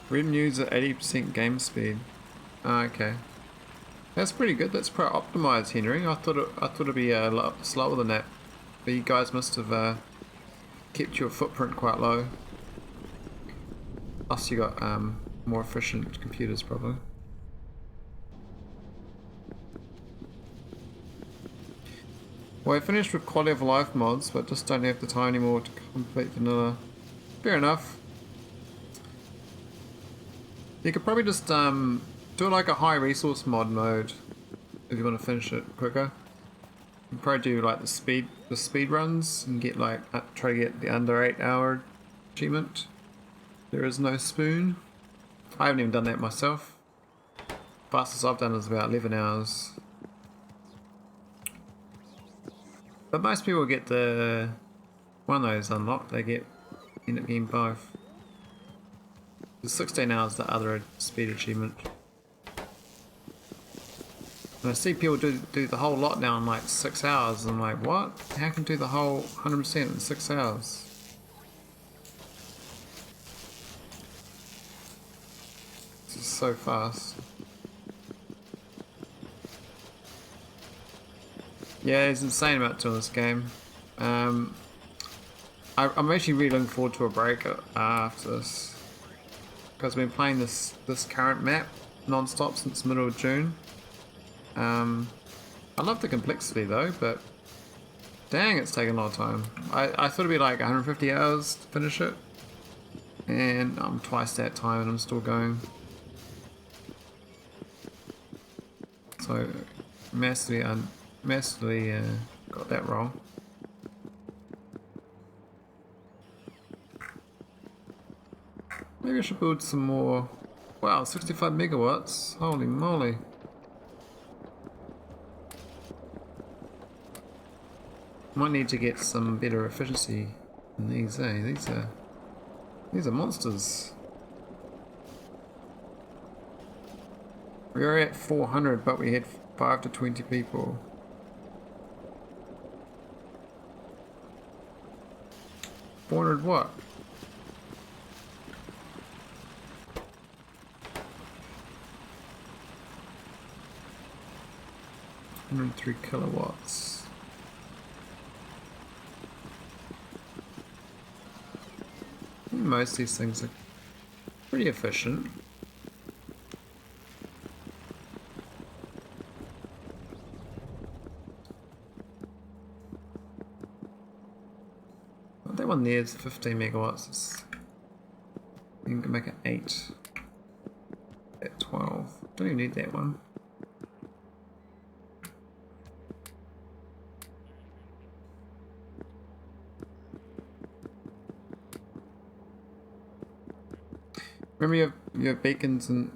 Iridium news at 80% game speed. Okay. That's pretty good. That's pretty optimized, Henry. I thought it'd be a lot slower than that. But you guys must have kept your footprint quite low. Plus you got more efficient computers probably. Well, I finished with quality of life mods, but just don't have the time anymore to complete vanilla. Fair enough. You could probably just do like a high resource mod mode if you want to finish it quicker. You can probably do like the speed runs and get like try to get the under 8 hour achievement. There is no spoon. I haven't even done that myself. Fastest I've done is about 11 hours. But most people get the one of those unlocked. They end up getting both. The 16 hours the other speed achievement. And I see people do the whole lot now in like 6 hours. And I'm like, what? How can you do the whole 100% in 6 hours? This is so fast. Yeah, it's insane about doing this game. I'm actually really looking forward to a break after this. Because I've been playing this current map non-stop since middle of June. I love the complexity though, but dang, it's taken a lot of time. I thought it'd be like 150 hours to finish it, and I'm twice that time and I'm still going. So massively got that wrong. Maybe I should build some more. Wow, 65 megawatts. Holy moly. Might need to get some better efficiency in these, eh? These are monsters. We are at 400, but we had 5 to 20 people. $400 what? $103 kilowatts. Most of these things are pretty efficient. that one there is 15 megawatts. You can make it 8 at 12. Don't even need that one. Remember your beacons and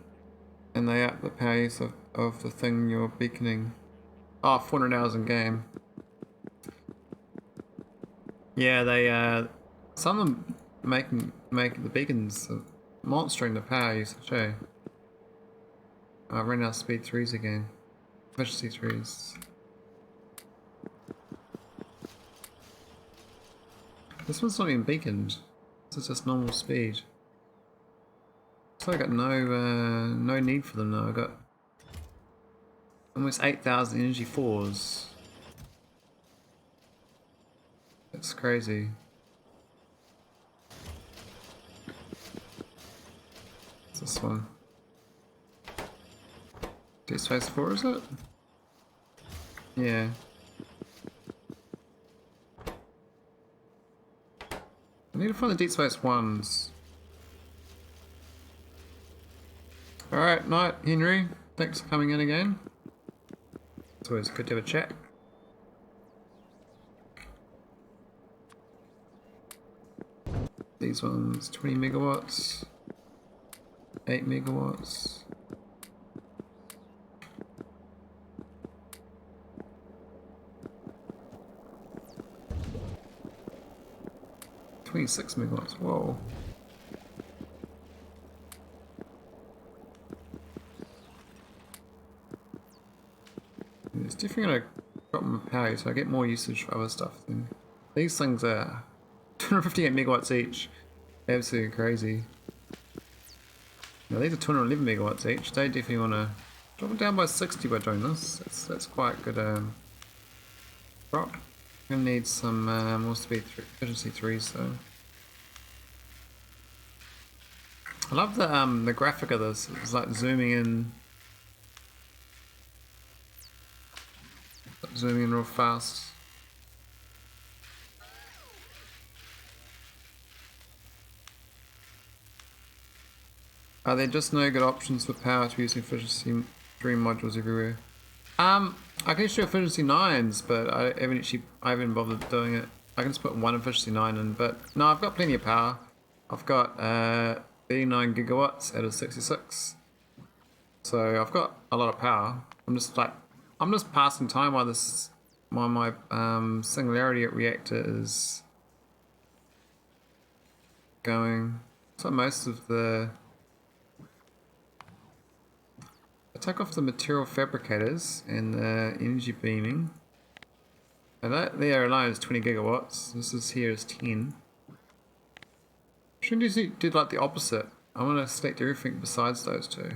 they up the power use of the thing you're beaconing. Oh, 400 hours in game. Yeah, they some of them make the beacons monstering the power usage, eh? I ran out of speed 3s again. Efficiency 3s. This one's not even beaconed. This is just normal speed. So I got no need for them now. I got almost 8,000 energy 4s. That's crazy. What's this one? Deep Space 4, is it? Yeah. I need to find the Deep Space 1s. Alright, night, Henry. Thanks for coming in again. It's always good to have a chat. These ones, 20 megawatts. 8 megawatts. $26 megawatts, whoa. It's definitely gonna drop my power so I get more usage for other stuff then. These things are 258 megawatts each. Absolutely crazy. Now these are 211 megawatts each. They definitely wanna drop it down by 60 by doing this. That's quite good drop. Gonna need some more speed efficiency 3s though. I love the graphic of this. It's like zooming in real fast. Are there just no good options for power to be using efficiency 3 modules everywhere? I can just do efficiency 9s, but I haven't bothered doing it. I can just put one efficiency 9 in, but no, I've got plenty of power. I've got 39 gigawatts out of 66. So I've got a lot of power. I'm just passing time while my Singularity Reactor is going. So most of the I take off the material fabricators and the energy beaming. And that there alone is 20 gigawatts. This is here is 10. Shouldn't you do like the opposite? I want to select everything besides those two.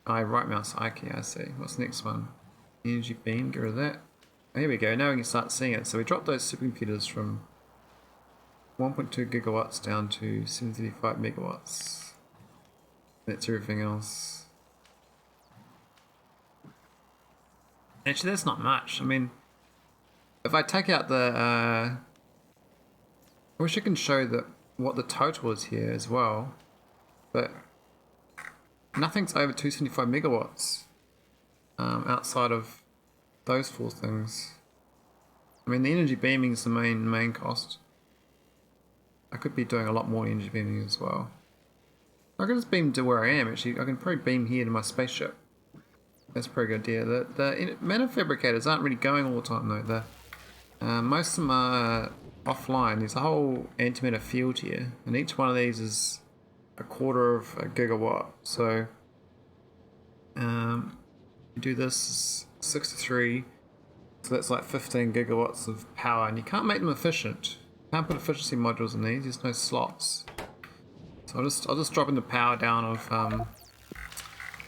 Right mouse, okay, I see. What's the next one? Energy beam, get rid of that. Oh, here we go, now we can start seeing it. So we dropped those supercomputers from 1.2 gigawatts down to 735 megawatts. That's everything else. Actually, that's not much. I mean, if I take out the... I wish I can show what the total is here as well. But nothing's over 275 megawatts outside of those 4 things. I mean, the energy beaming is the main cost. I could be doing a lot more energy beaming as well. I can just beam to where I am, actually. I can probably beam here to my spaceship. That's a pretty good idea. The metal fabricators aren't really going all the time though. Most of them are offline. There's a whole antimatter field here, and each one of these is a quarter of a gigawatt. So you do this 63, so that's like 15 gigawatts of power, and you can't make them efficient. You can't put efficiency modules in these. There's no slots. So I'll just drop in the power down of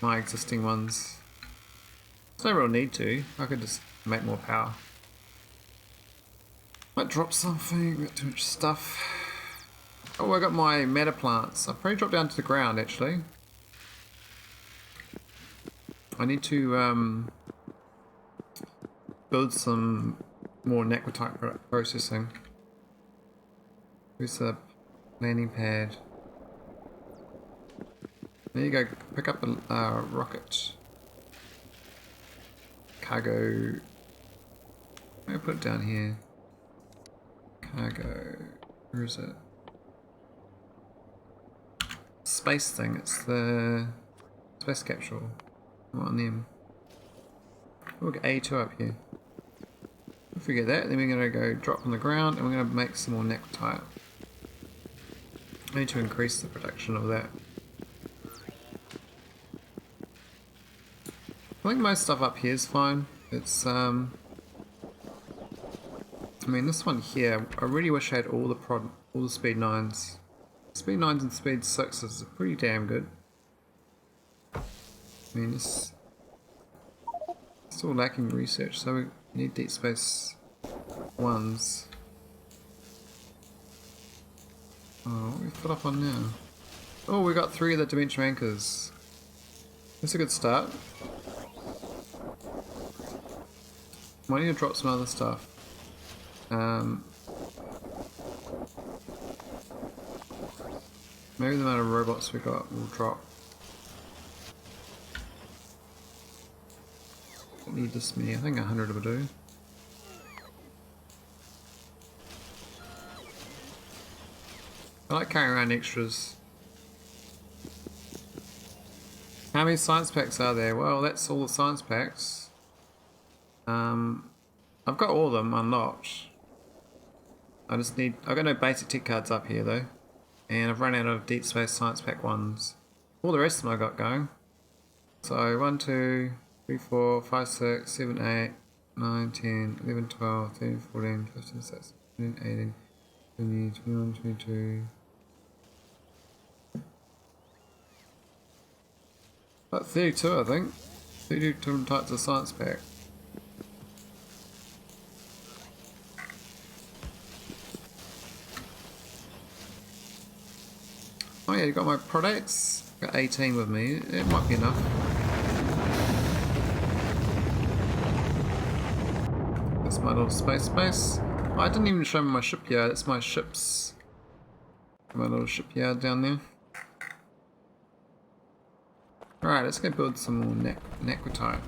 my existing ones. There's no real need to. I could just make more power. Might drop something, got too much stuff. Oh, I got my matter plants. I'll probably drop down to the ground actually. I need to build some more Naquitite processing. Where's the landing pad? There you go, pick up the rocket. Cargo. I'm gonna put it down here. Cargo. Where is it? Space thing, it's the space capsule. Not on them. We'll get A2 up here. If we get that, then we're going to go drop on the ground and we're going to make some more Naquitite. I need to increase the production of that. I think most stuff up here is fine. It's I mean this one here, I really wish I had all the speed 9s. Speed 9s and speed 6s are pretty damn good. I mean it's still lacking research, so we need deep space 1s. Oh, what we put up on now? Oh, we got 3 of the dimension anchors. That's a good start. Might need to drop some other stuff. Maybe the amount of robots we got will drop. Don't need this many. I think 100 will do. I like carrying around extras. How many science packs are there? Well, that's all the science packs. I've got all of them unlocked. I've got no basic tech cards up here though. And I've run out of Deep Space Science Pack 1s. All the rest of them I got going. So 1, 2, 3, 4, 5, 6, 7, 8, 9, 10, 11, 12, 13, 14, 15, 16, 17, 18, 20, 21, 22. About 32 I think. 32 different types of science pack. Oh yeah, you got my products. Got 18 with me. It might be enough. That's my little space base. Oh, I didn't even show my shipyard. That's my ships. My little shipyard down there. Alright, let's go build some more Naquitite.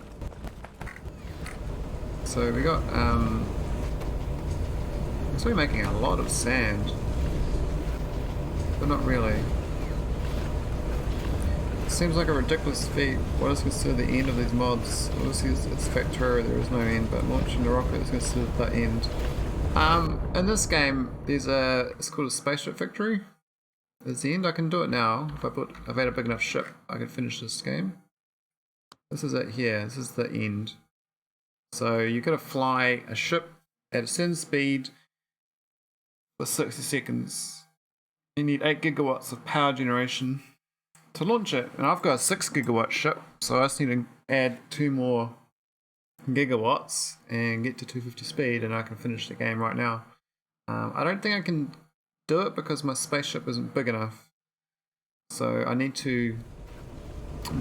So we got so we're making a lot of sand. But not really. Seems like a ridiculous feat. What is considered the end of these mods? Obviously it's Factorio, there is no end, but launching the rocket is considered the end. In this game, it's called a spaceship factory. There's the end. I can do it now. If I've had a big enough ship, I can finish this game. This is it here. This is the end. So you gotta fly a ship at a certain speed for 60 seconds. You need 8 gigawatts of power generation to launch it, and I've got a 6 gigawatt ship, so I just need to add 2 more gigawatts and get to 250 speed, and I can finish the game right now. I don't think I can do it because my spaceship isn't big enough, so I need to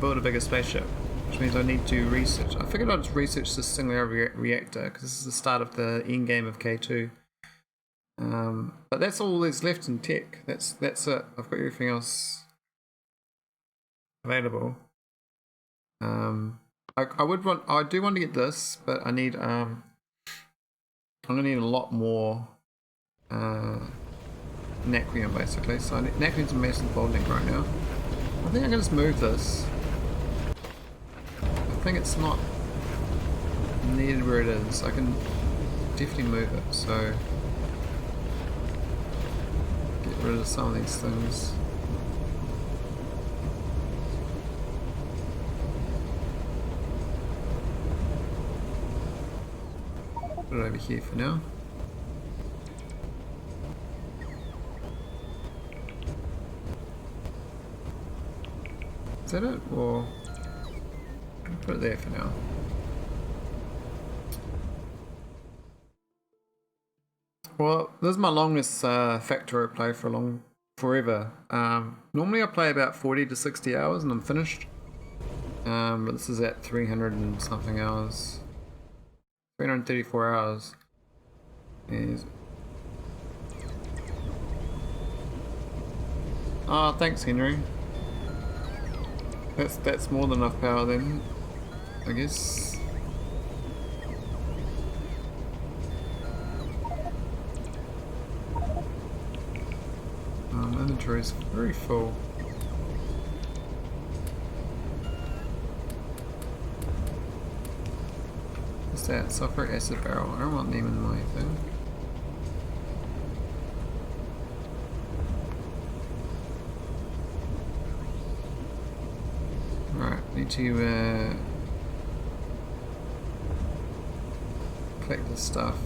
build a bigger spaceship, which means I need to research. I figured I'd just research the Singularity Reactor because this is the start of the endgame of K2. But that's all there's left in tech. That's it. I've got everything else available. I do want to get this, but I need I'm gonna need a lot more Naquium basically. So Naquium's a massive bottleneck right now. I think I can just move this. I think it's not needed where it is. I can definitely move it. So get rid of some of these things. Put it over here for now. Is that it? Or I'll put it there for now. Well, this is my longest Factorio play for forever. Normally I play about 40 to 60 hours and I'm finished. But this is at 300 and something hours. 334 hours. is... Ah, thanks Henry. That's more than enough power then, I guess. My inventory is very full. What's that? Sulfuric acid barrel. I don't want them in my thing. Alright, need to collect this stuff.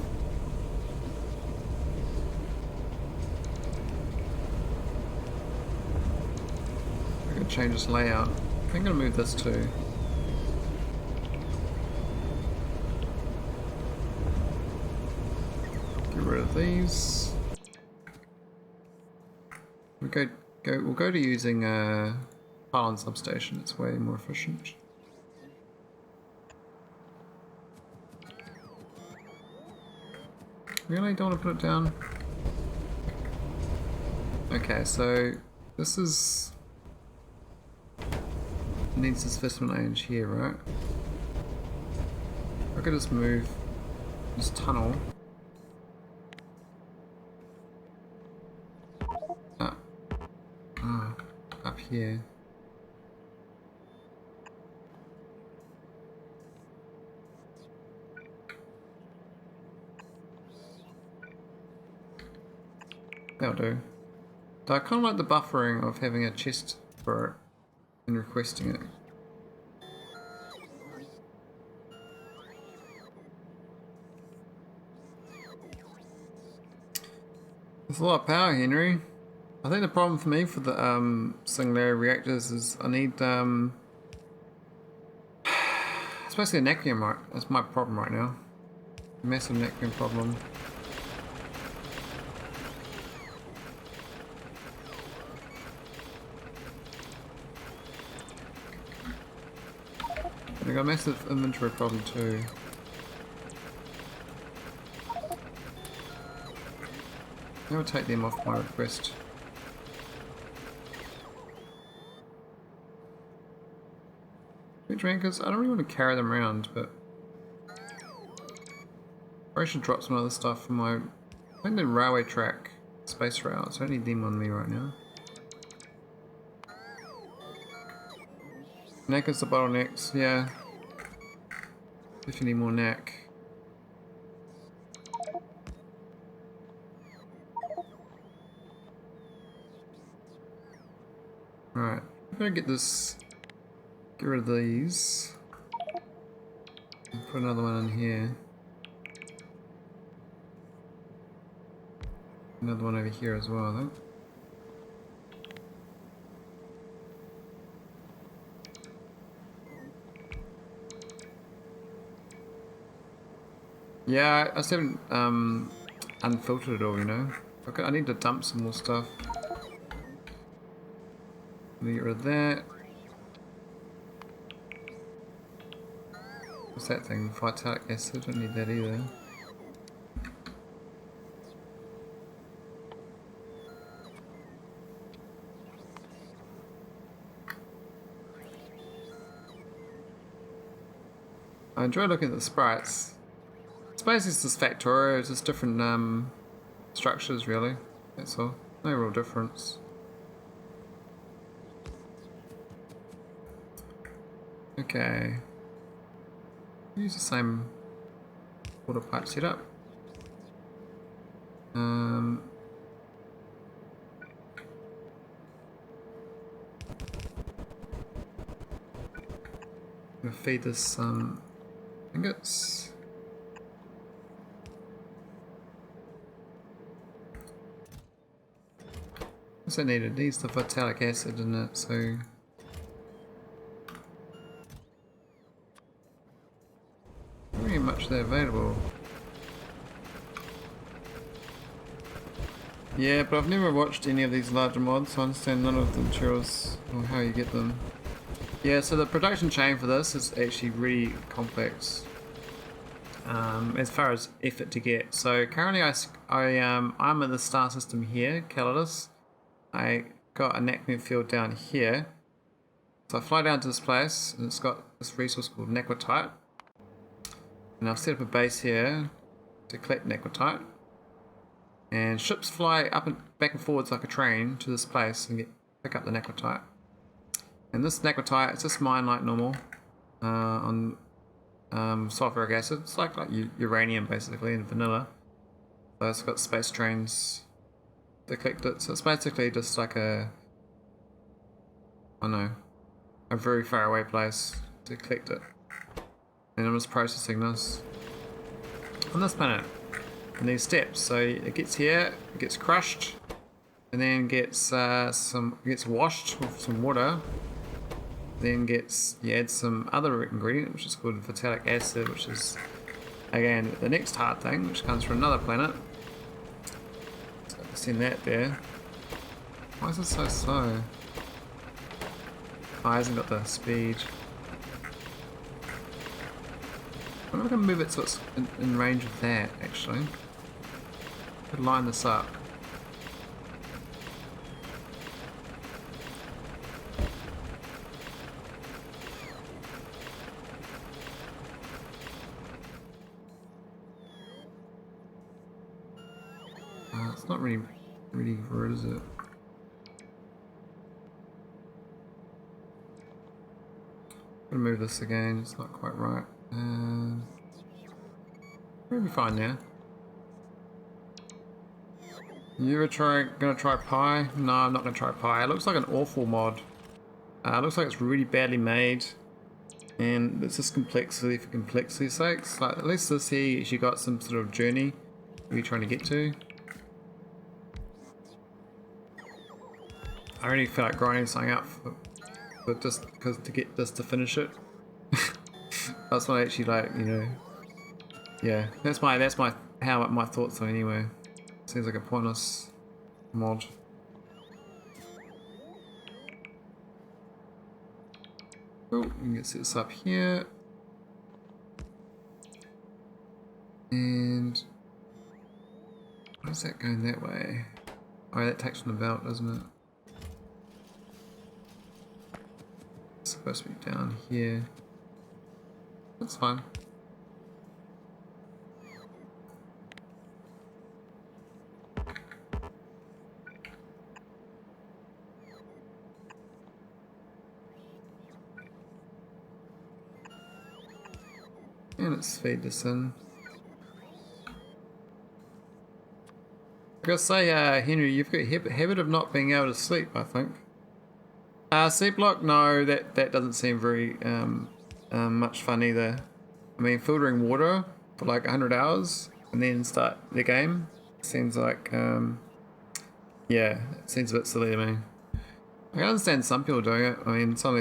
I'm gonna change this layout. I think I'm gonna move this too. Get rid of these. We'll go to using pylon substation. It's way more efficient. Really? Don't want to put it down? Okay, so this is... needs this vestment range here, right? I could just move this tunnel up here. That'll do. So I kind of like the buffering of having a chest for it and requesting it. There's a lot of power, Henry. I think the problem for me for the Singularity Reactors is I need especially a Naquium, right? That's my problem right now. Massive Naquium problem. I got a massive inventory problem too. I will take them off my request. Which rankers? I don't really want to carry them around, but I should drop some other stuff from my... I think the railway track, space rail, so I don't need them on me right now. Nac is the bottlenecks, yeah. If you need more Nac. Alright, I'm gonna get this, get rid of these. And put another one in here. Another one over here as well, though. Yeah, I still haven't unfiltered it all, you know. Okay, I need to dump some more stuff. Let me get rid of that. What's that thing? Vitalic acid? Don't need that either. I enjoy looking at the sprites. Space is just Factorio, it's just different structures really, that's all. No real difference. Okay. Use the same water pipe setup. Gonna feed this some ingots. What's that needed? It needs the vitalic acid in it, so... Not really much there available. Yeah, but I've never watched any of these larger mods, so I understand none of the materials or how you get them. Yeah, so the production chain for this is actually really complex. as far as effort to get. So currently I'm in the star system here, Calidus. I got a Naquium field down here. So I fly down to this place, and it's got this resource called Naquitite. And I've set up a base here to collect Naquitite. And ships fly up and back and forwards like a train to this place and pick up the Naquitite. And this Naquitite, it's just mined like normal on sulfuric acid. It's like uranium basically in vanilla. So it's got space trains to collect it. So it's basically just like a very far away place to collect it. And I'm just processing this on this planet in these steps. So it gets here, it gets crushed, and then gets washed with some water. Then you add some other ingredient, which is called phthalic acid, which is again the next hard thing, which comes from another planet. So send that there. Why is it so slow? Oh, it hasn't got the speed. I wonder if I can move it so it's in range of that, actually. Could line this up. It's not really where is it? I'm gonna move this again, it's not quite right. We'll be fine now. You ever gonna try Pi? No, I'm not gonna try Pi. It looks like an awful mod. It looks like it's really badly made. And it's just complexity for complexity's sake. Like, at least this here, you got some sort of journey you're trying to get to. I really feel like grinding something up for just because to get this to finish it. That's what I actually like, you know. Yeah, that's my thoughts are anyway. Seems like a pointless mod. Oh, we can get this up here. And why is that going that way? Oh, that takes from the belt, doesn't it? It's supposed to be down here. That's fine. And let's feed this in. I gotta say, Henry, you've got a habit of not being able to sleep, I think. Sleep block? No, that doesn't seem very much fun either. I mean, filtering water for like 100 hours and then start the game seems like, yeah, it seems a bit silly to me. I can understand some people doing it. I mean, some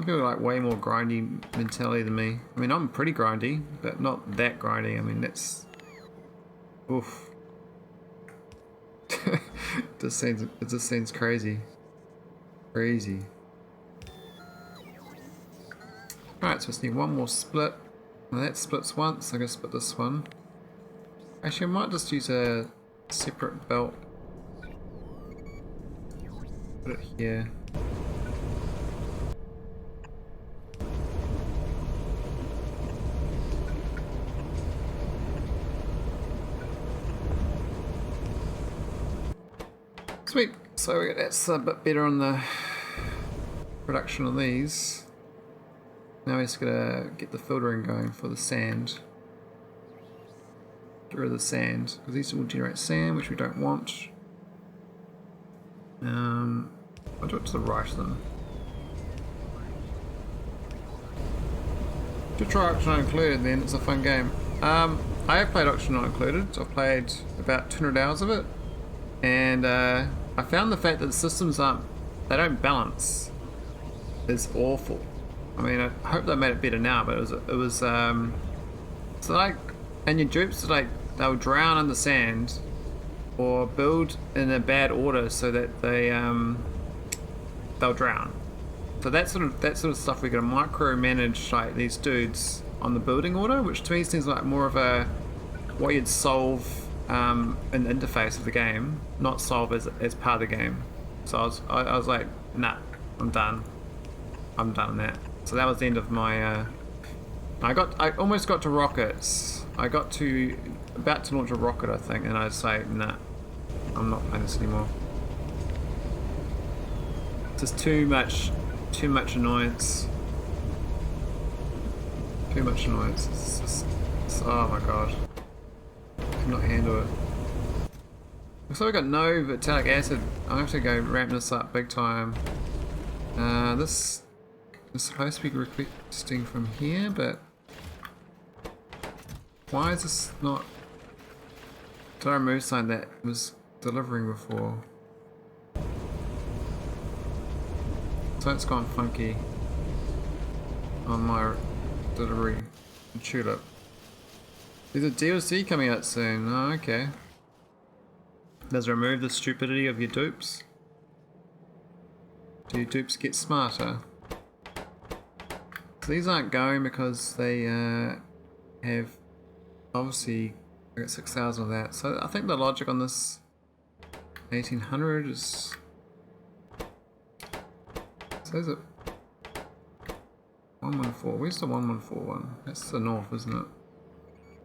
people are like way more grindy mentality than me. I mean, I'm pretty grindy, but not that grindy. I mean, that's, oof. It just seems crazy. Crazy. Alright, so I just need one more split. Now that splits once, I'm going to split this one. Actually, I might just use a separate belt. Put it here. Sweet, so that's a bit better on the production of these. Now we're just gonna get the filtering going for the sand. Get rid of the sand, because these will generate sand, which we don't want. I'll do it to the right of them. Should try Option Not Included then, it's a fun game. I have played Option Not Included, I've played about 200 hours of it. And I found the fact that the systems they don't balance is awful. I mean, I hope they made it better now, but it was so like, and your dupes they'll drown in the sand or build in a bad order so that they'll drown. So that sort of stuff we gotta micromanage like these dudes on the building order, which to me seems like more of a what you'd solve in the interface of the game, not solve as part of the game. So I was like, nah, I'm done. I'm done on that. So that was the end of my. I almost got to rockets. I got to about to launch a rocket, I think, and I was like, nah, I'm not playing this anymore. Just too much annoyance. Too much annoyance. It's just, oh my god. I cannot handle it. So we got no vitalic acid. I have to go ramp this up big time. This is supposed to be requesting from here, but why is this not? Did I remove something that was delivering before? So it's gone funky on my delivery tulip. There's a DLC coming out soon. Oh, okay. Does it remove the stupidity of your dupes? Do your dupes get smarter? So these aren't going because they have obviously I got 6,000 of that. So I think the logic on this 1800 is. So is it 114? Where's the 114 one? That's the north, isn't it?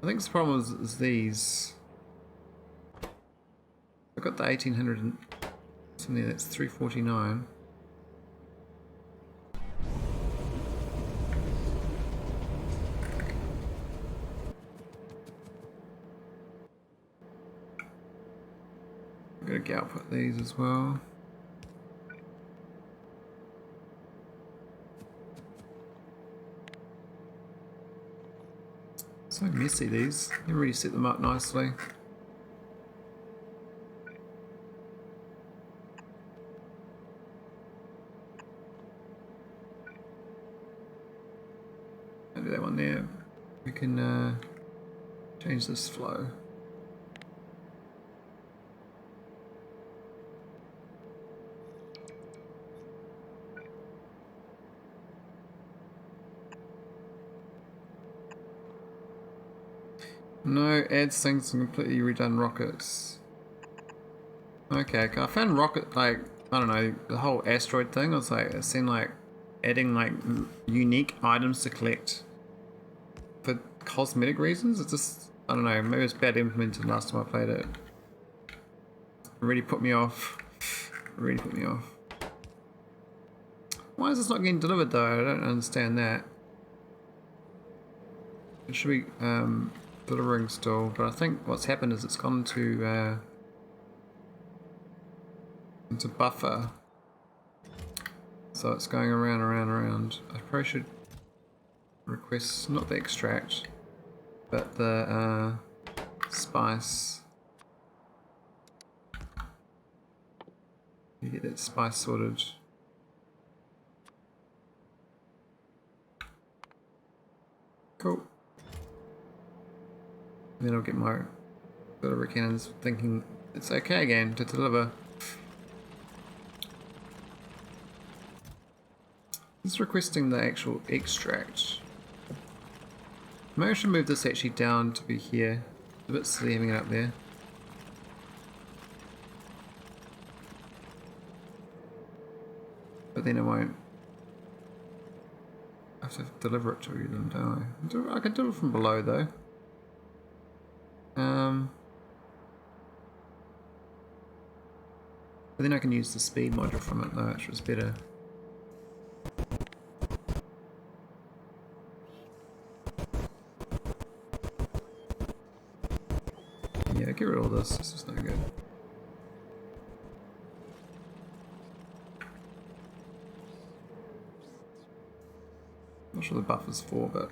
I think the problem is these. I've got the 1800 and something that's 349. I'm gonna get output these as well. So messy these. You really set them up nicely. I'll do that one there. We can change this flow. No, adds things and completely redone rockets. Okay, I found rocket, like, I don't know, the whole asteroid thing, was like, it seemed like adding like unique items to collect for cosmetic reasons. It's just, I don't know, maybe it's bad implemented last time I played it. It really put me off. It really put me off. Why is this not getting delivered though? I don't understand that. It should be delivering still, but I think what's happened is it's gone to into buffer, so it's going around. I probably should request not the extract, but the spice. You get that spice sorted. Cool. Then I'll get my delivery cannons thinking it's okay again to deliver. It's requesting the actual extract. Maybe I should move this actually down to be here. It's a bit silly having it up there. But then I won't. I have to deliver it to them, don't I? I can do it from below though. But then I can use the speed module from it though, which was better. Yeah, get rid of all this. This is no good. Not sure the buffer's for, but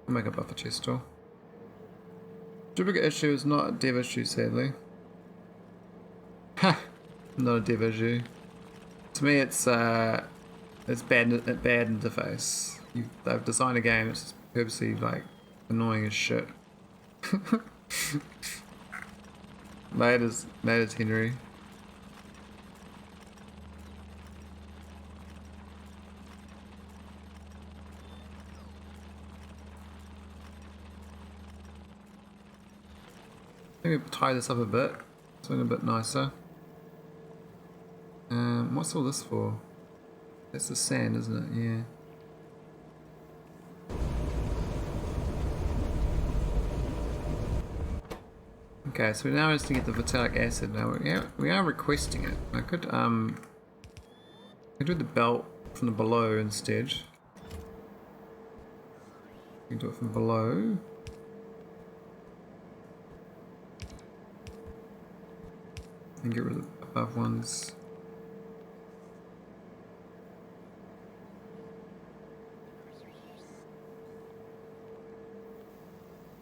I'll make a buffer chest still. Duplicate issue is not a dev issue, sadly. Ha! Not a dev issue. To me, it's bad interface. They've designed a game that's just purposely like annoying as shit. Laters Henry. Maybe tie this up a bit, something a bit nicer. What's all this for? That's the sand, isn't it? Yeah. Okay, so now is to get the vitalic acid. Now we are requesting it. I could do the belt from the below instead. We can do it from below. And get rid of the above ones.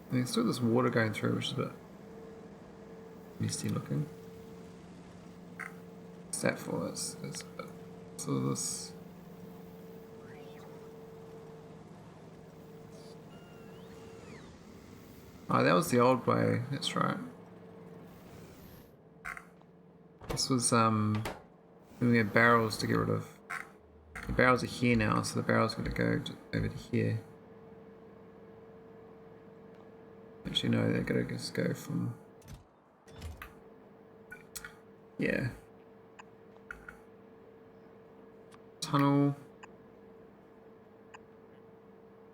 And there's still this water going through, which is a bit misty looking. What's that for? That's a bit. So this. Oh, that was the old way. That's right. This was we had barrels to get rid of. The barrels are here now, so the barrel's going to go over to here. Actually, no, they're going to just go from. Yeah. Tunnel.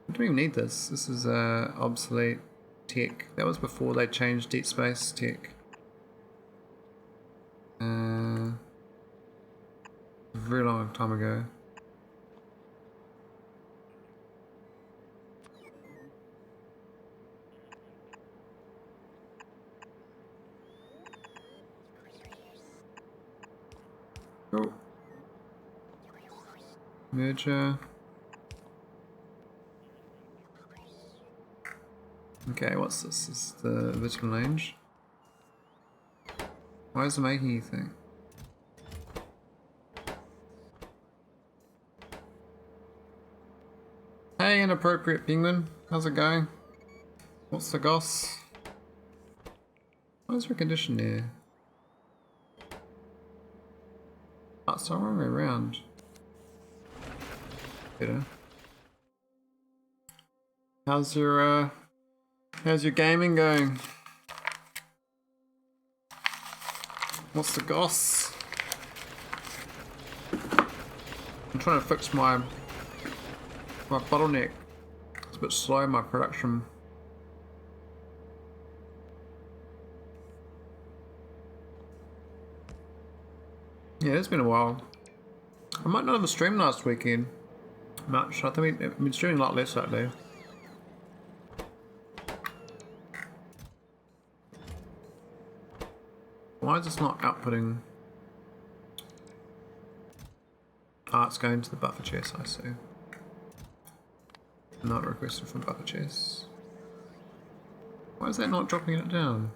We don't even need this. This is obsolete tech. That was before they changed deep space tech. A very long time ago. Oh. Merger. Okay, what's this? This is the vitamin range. Why is it making anything? Hey, inappropriate penguin. How's it going? What's the goss? What is recondition there? Oh, it's the wrong way around. Better. How's your gaming going? What's the goss? I'm trying to fix my bottleneck. It's a bit slow, my production. Yeah, it's been a while. I might not have a stream last weekend. Much. I think we've been streaming a lot less lately. Why is this not outputting? Ah, it's going to the buffer chest, I see. Not requested from buffer chest. Why is that not dropping it down?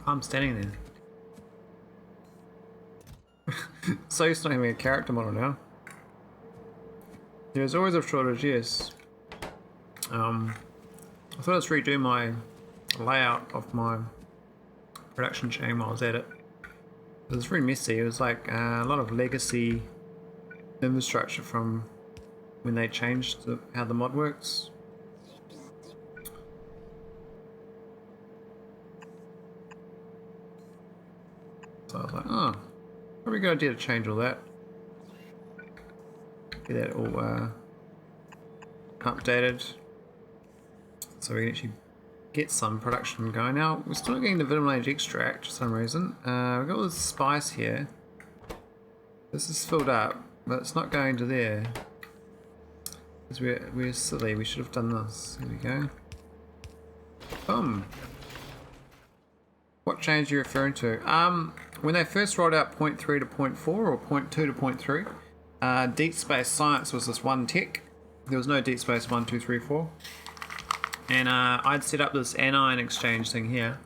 I'm standing there. So used to not having a character model now. There's always a shortage, yes. I thought I'd redo my layout of my production chain while I was at it. It was very messy. It was like a lot of legacy infrastructure from when they changed how the mod works. So I was like, oh, probably a good idea to change all that. Get that all updated so we can actually get some production going. Now we're still not getting the vitamin age extract for some reason. We've got all this spice here. This is filled up, but it's not going to there. Because we're silly, we should have done this. Here we go. Boom. What change are you referring to? When they first rolled out 0.3 to 0.4 or 0.2 to 0.3, Deep Space Science was this one tech. There was no Deep Space 1, 2, 3, 4. And I'd set up this anion exchange thing here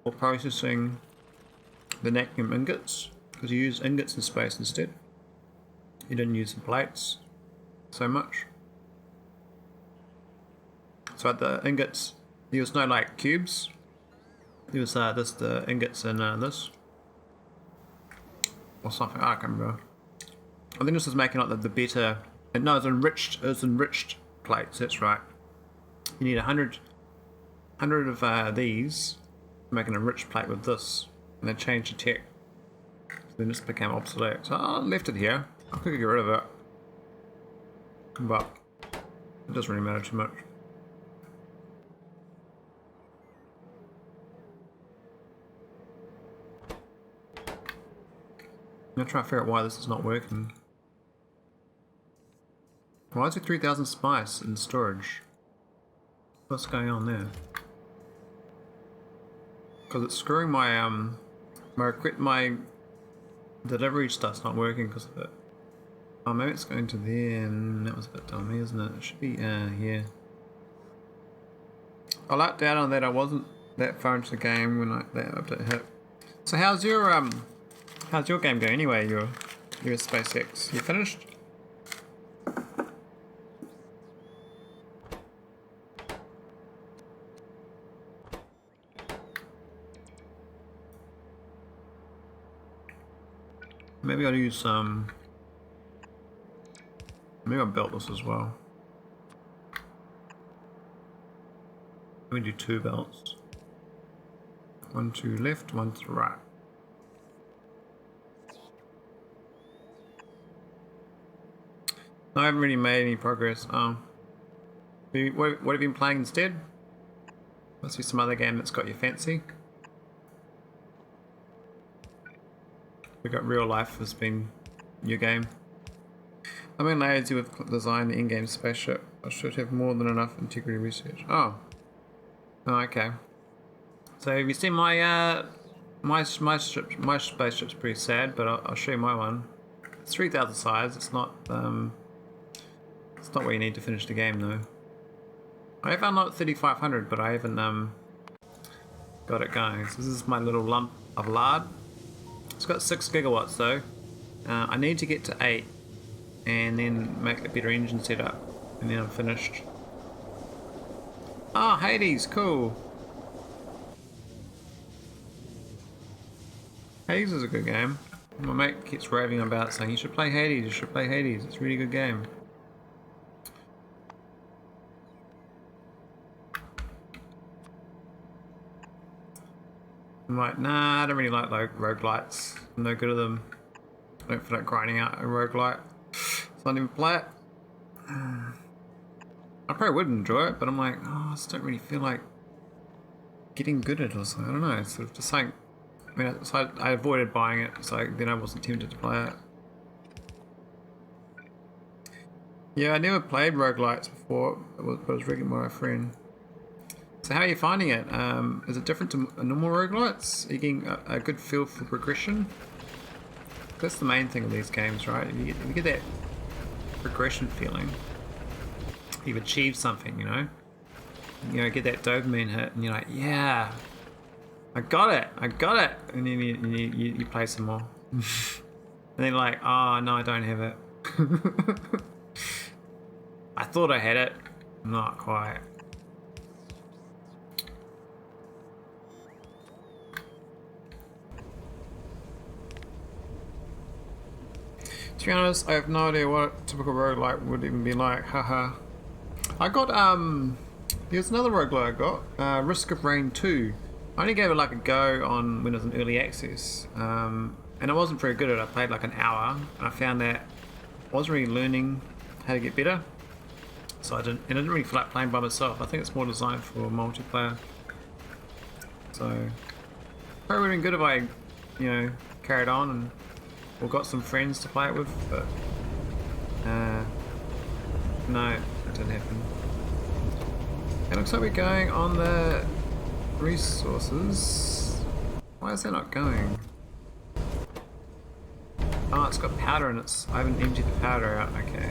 for processing the Naquium ingots, because you use ingots in space instead. You didn't use the plates so much. So at the ingots, there was no like cubes. There was the ingots in this or something. I can't remember. I think this was making like the better. No, it was enriched. It was enriched plates. That's right. You need 100 100 of these, make an enriched plate with this, and then change the tech. So then this became obsolete. So I left it here. I could get rid of it, but it doesn't really matter too much. I'm gonna try to figure out why this is not working. Why is it 3000 spice in storage? What's going on there? Because it's screwing my my delivery stuff's not working because of it. Oh, maybe it's going to there, and that was a bit dummy, isn't it? It should be here. I lucked out on that. I wasn't that far into the game when that update hit. So how's your game going anyway? Your SpaceX, you finished? Maybe I'll use some. Maybe I'll belt this as well. Let me do 2 belts. One to left, one to right. No, I haven't really made any progress. Oh. What have you been playing instead? Must be some other game that's got your fancy. We got Real Life has been your game. I'm in lazy with design the in-game spaceship. I should have more than enough integrity research. Oh. Oh, okay. So have you seen my my spaceship's pretty sad, but I'll show you my one. It's 3000 size. It's not where you need to finish the game though. I have unlocked 3500, but I haven't got it going. So this is my little lump of lard. It's got 6 gigawatts though. I need to get to 8 and then make a better engine setup, and then I'm finished. Ah, oh, Hades, cool. Hades is a good game. My mate keeps raving about it, saying you should play Hades, you should play Hades. It's a really good game. I'm like, nah, I don't really like roguelites. I'm no good at them. I don't feel like grinding out a roguelite. So I don't even play it. I probably would enjoy it, but I'm like, oh, I just don't really feel like getting good at it or something. I don't know, it's sort of just something. I mean, so I avoided buying it, so then I wasn't tempted to play it. Yeah, I never played roguelites before, but I was rigging my friend. So how are you finding it? Is it different to normal roguelites? Are you getting a good feel for progression? That's the main thing with these games, right? If you get that progression feeling, you've achieved something, you know? You know, get that dopamine hit, and you're like, yeah, I got it, and then you play some more. And then like, oh no, I don't have it. I thought I had it, not quite. To be honest, I have no idea what a typical roguelike would even be like, haha. I got, there's another roguelike I got, Risk of Rain 2. I only gave it like a go on when it was in early access, and I wasn't very good at it. I played like an hour, and I found that I wasn't really learning how to get better. So I didn't really feel like playing by myself. I think it's more designed for multiplayer. So, probably would have been good if I, you know, carried on and or got some friends to play it with, but no, it didn't happen. It looks like we're going on the resources. Why is that not going? Oh, it's got powder in it. I haven't emptied the powder out. Okay.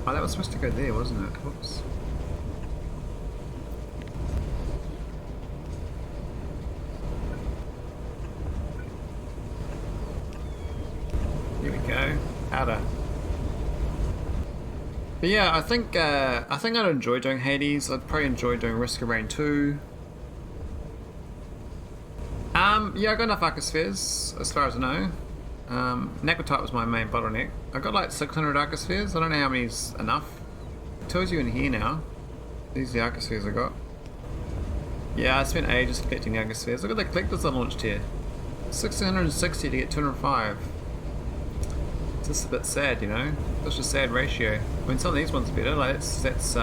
Oh, that was supposed to go there, wasn't it? Whoops. Here we go. Powder. But yeah, I think I'd enjoy doing Hades. I'd probably enjoy doing Risk of Rain 2. Yeah, I got enough Arcospheres, as far as I know. Naquitite was my main bottleneck. I got like 600 Arcospheres. I don't know how many's enough. It tells you in here now. These are the arcospheres I got. Yeah, I spent ages collecting arcospheres. Look at the collectors I launched here. 1660 to get 205. It's just a bit sad, you know? Such a sad ratio. I mean, some of these ones are better. Like that's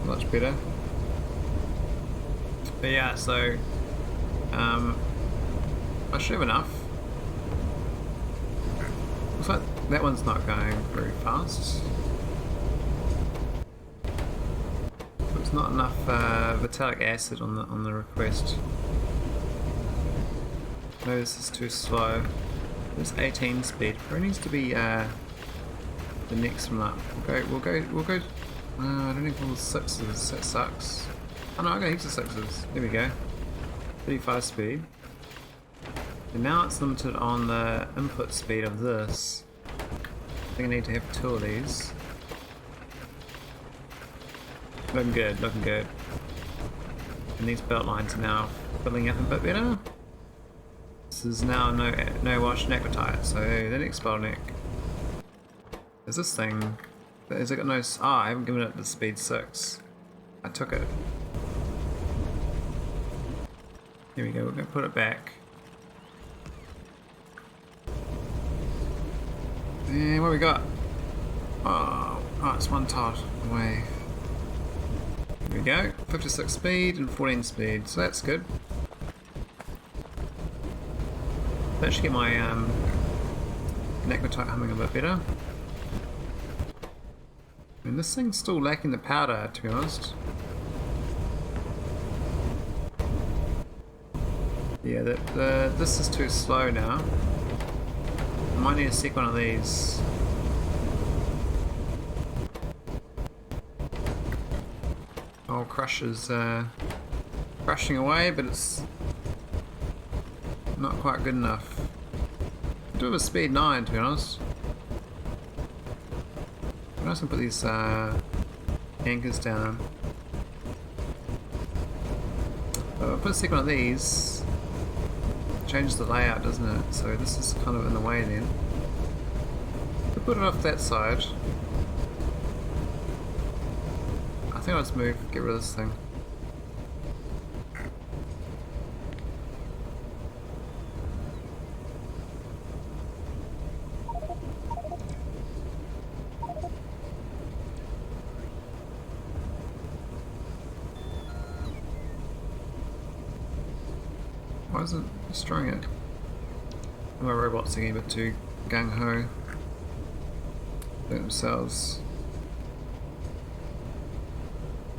much better. But yeah, so I should have enough. Looks like that one's not going very fast. There's not enough vitalic acid on the request. No, this is too slow. There's 18 speed. Where needs to be the next one up? We'll go. I don't need all the sixes. That sucks. Oh no, I got heaps of sixes. There we go. 35 speed. And now it's limited on the input speed of this. I think I need to have 2 of these. Looking good, looking good. And these belt lines are now filling up a bit better. This is now no wash Naquitite, so the next bottleneck is this thing. Has it got no? I haven't given it the speed 6. I took it. Here we go. We're gonna put it back. And what we got? Oh, it's one tile away. Here we go. 56 speed and 14 speed, so that's good. That should get my Naquitite humming a bit better. I mean, this thing's still lacking the powder, to be honest. Yeah, this is too slow now. I might need to seek one of these. Oh, Crush is crushing away, but it's not quite good enough. I do have a speed 9, to be honest. I'm just gonna put these anchors down. I'll put a second of these. Changes the layout, doesn't it? So this is kind of in the way then. We'll put it off that side. I think I'll just move, get rid of this thing. Why is it destroying it? My robots are getting a bit too gung-ho. They themselves.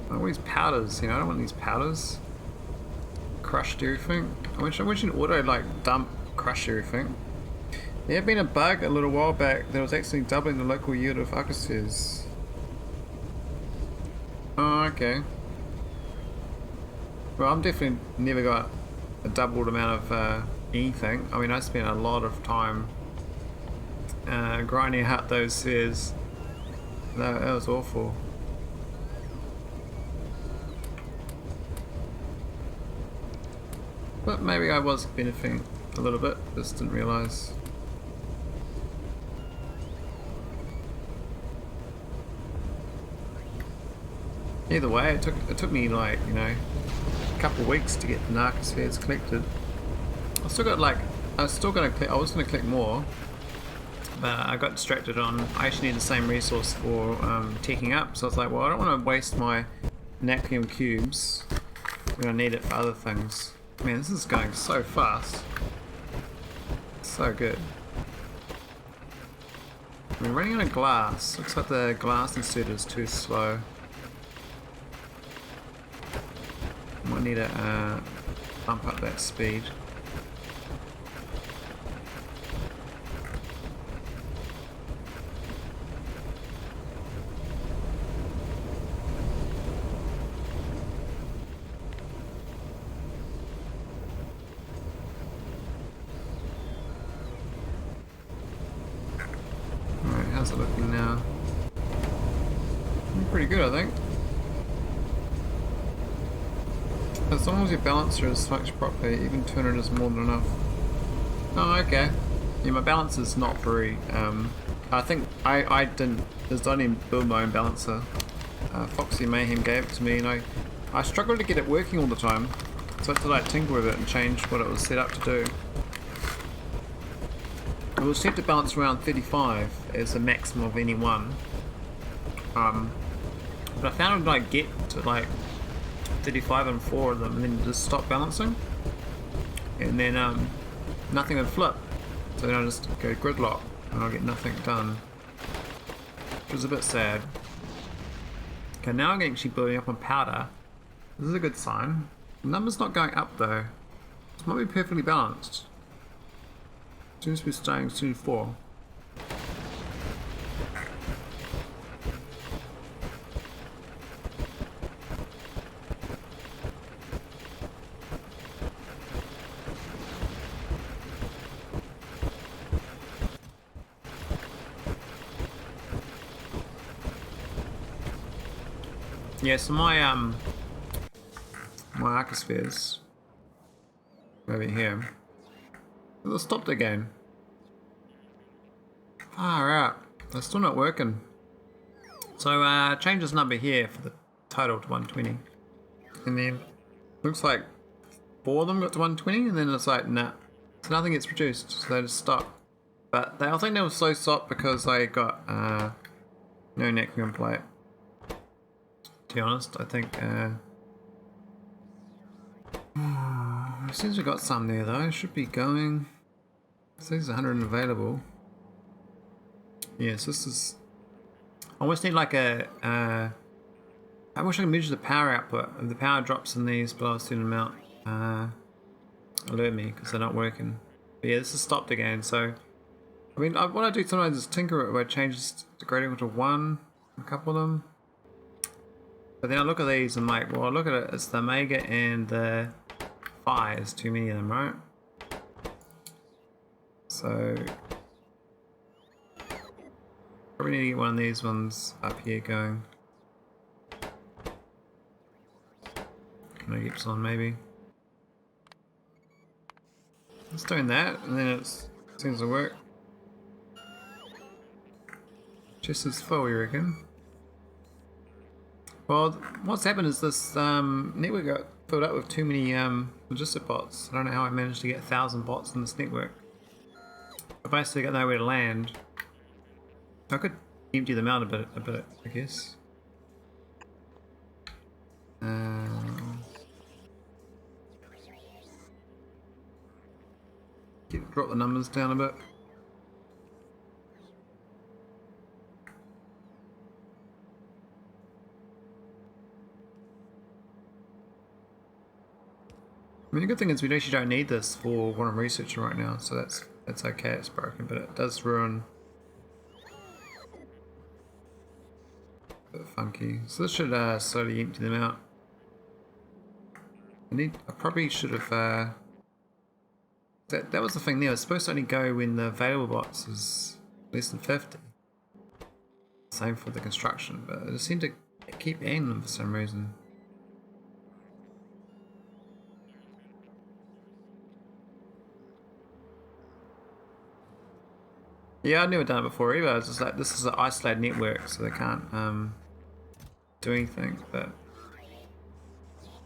I want these powders, you know, I don't want these powders. Crushed everything. I wish you could auto like dump crush everything. There had been a bug a little while back that was actually doubling the local yield of arcospheres. Oh, okay. Well, I'm definitely never got a doubled amount of anything. I mean, I spent a lot of time grinding out those spheres. That was awful. But maybe I was benefiting a little bit, just didn't realise. Either way, it took me like, you know, a couple of weeks to get the narcospheres collected. I still got like, I was gonna collect more, but I got distracted on, I actually need the same resource for teching up, so I was like, well, I don't want to waste my Naquium cubes when I need it for other things. Man, this is going so fast. So good. We're running out of glass. Looks like the glass insert is too slow. Might need to bump up that speed. Alright, how's it looking now? Pretty good, I think. As long as your balancer is functioning properly, even 200 is more than enough. Oh, okay. Yeah, my balance is not very I think I didn't build my own balancer. Foxy Mayhem gave it to me, and I struggled to get it working all the time. So I had to like tinker with it and change what it was set up to do. It was set to balance around 35 as the maximum of any one. But I found it would like get to like 35 on 4 of them and then just stop balancing. And then nothing would flip. So then I just go gridlock and I'll get nothing done. Which was a bit sad. Okay, now I'm actually building up on powder. This is a good sign. The number's not going up though. This might be perfectly balanced. Seems to be staying soon 4. Yeah, so my arcospheres over here. They stopped again. Far out. They're still not working. So change this number here for the total to 120. And then looks like 4 of them got to 120 and then it's like nah. So nothing gets produced, so they just stop. But I think they were so stopped because I got no Naquium plate. To be honest, I think as soon as we got some there though, it should be going. So there's 100 available. Yes, this is. I almost need like a. I wish I could measure the power output. If the power drops in these below a certain amount, alert me because they're not working. But yeah, this is stopped again. So, I mean, what I do sometimes is tinker it where I change the gradient to 1, a couple of them. But then I look at these and like, well, look at it. It's the Omega and the Phi. There's too many of them, right? So. Probably need to get one of these ones up here going. Can I get some maybe? It's doing that and then it seems to work. Just as full, you reckon? Well, what's happened is this network got filled up with too many logistic bots. I don't know how I managed to get 1,000 bots in this network. I basically got nowhere to land. I could empty them out a bit, I guess. Drop the numbers down a bit. I mean, the good thing is we actually don't need this for what I'm researching right now, so that's okay. It's broken, but it does ruin. A bit funky. So this should slowly empty them out. I probably should have. That was the thing there. It's supposed to only go when the available bots is less than 50. Same for the construction, but I just seem to keep adding them for some reason. Yeah, I'd never done it before either. I was just like, this is an isolated network, so they can't do anything, but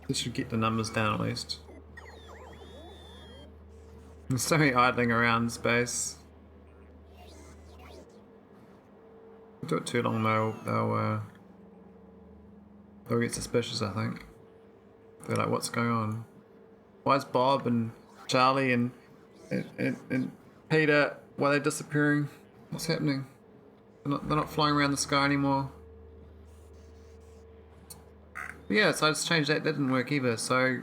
this should get the numbers down at least. There's so many idling around space. If we do it too long, they'll get suspicious, I think. They're like, what's going on? Why is Bob and Charlie and Peter, why are they disappearing? What's happening? They're not flying around the sky anymore. But yeah, so I just changed that. That didn't work either. So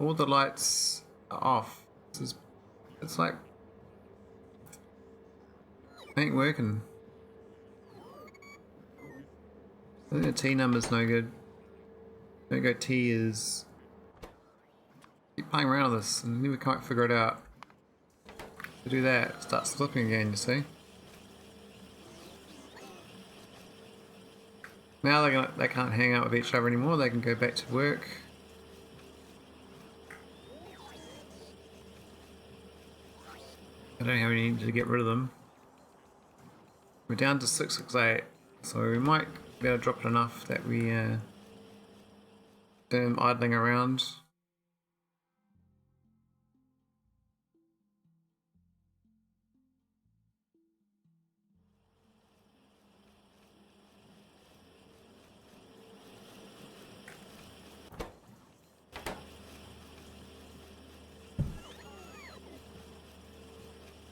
all the lights are off. It's like ain't working. I think the T number's no good. Don't go T is. Keep playing around with this and never quite figure it out. To do that, it starts flipping again, you see. Now they can't hang out with each other anymore, they can go back to work. I don't have any need to get rid of them. We're down to 668, so we might be able to drop it enough that we don't idling around.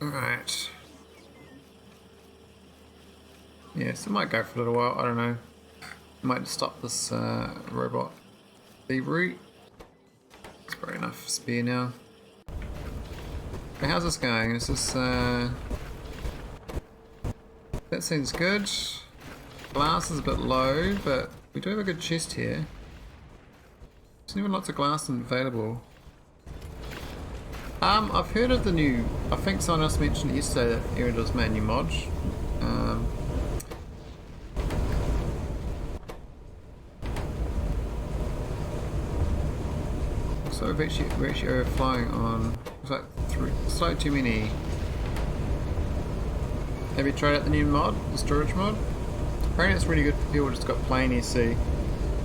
Alright. Yes, it might go for a little while, I don't know. Might stop this robot route. It's probably enough spear now. Okay, how's this going? Is this that seems good. Glass is a bit low, but we do have a good chest here. There's even lots of glass available. I've heard of the new, I think someone else mentioned yesterday that Iridium's made a new mod. So we're actually overflying on, it's like slightly too many. Have you tried out the new mod, the storage mod? Apparently it's really good for people who just got plain SC,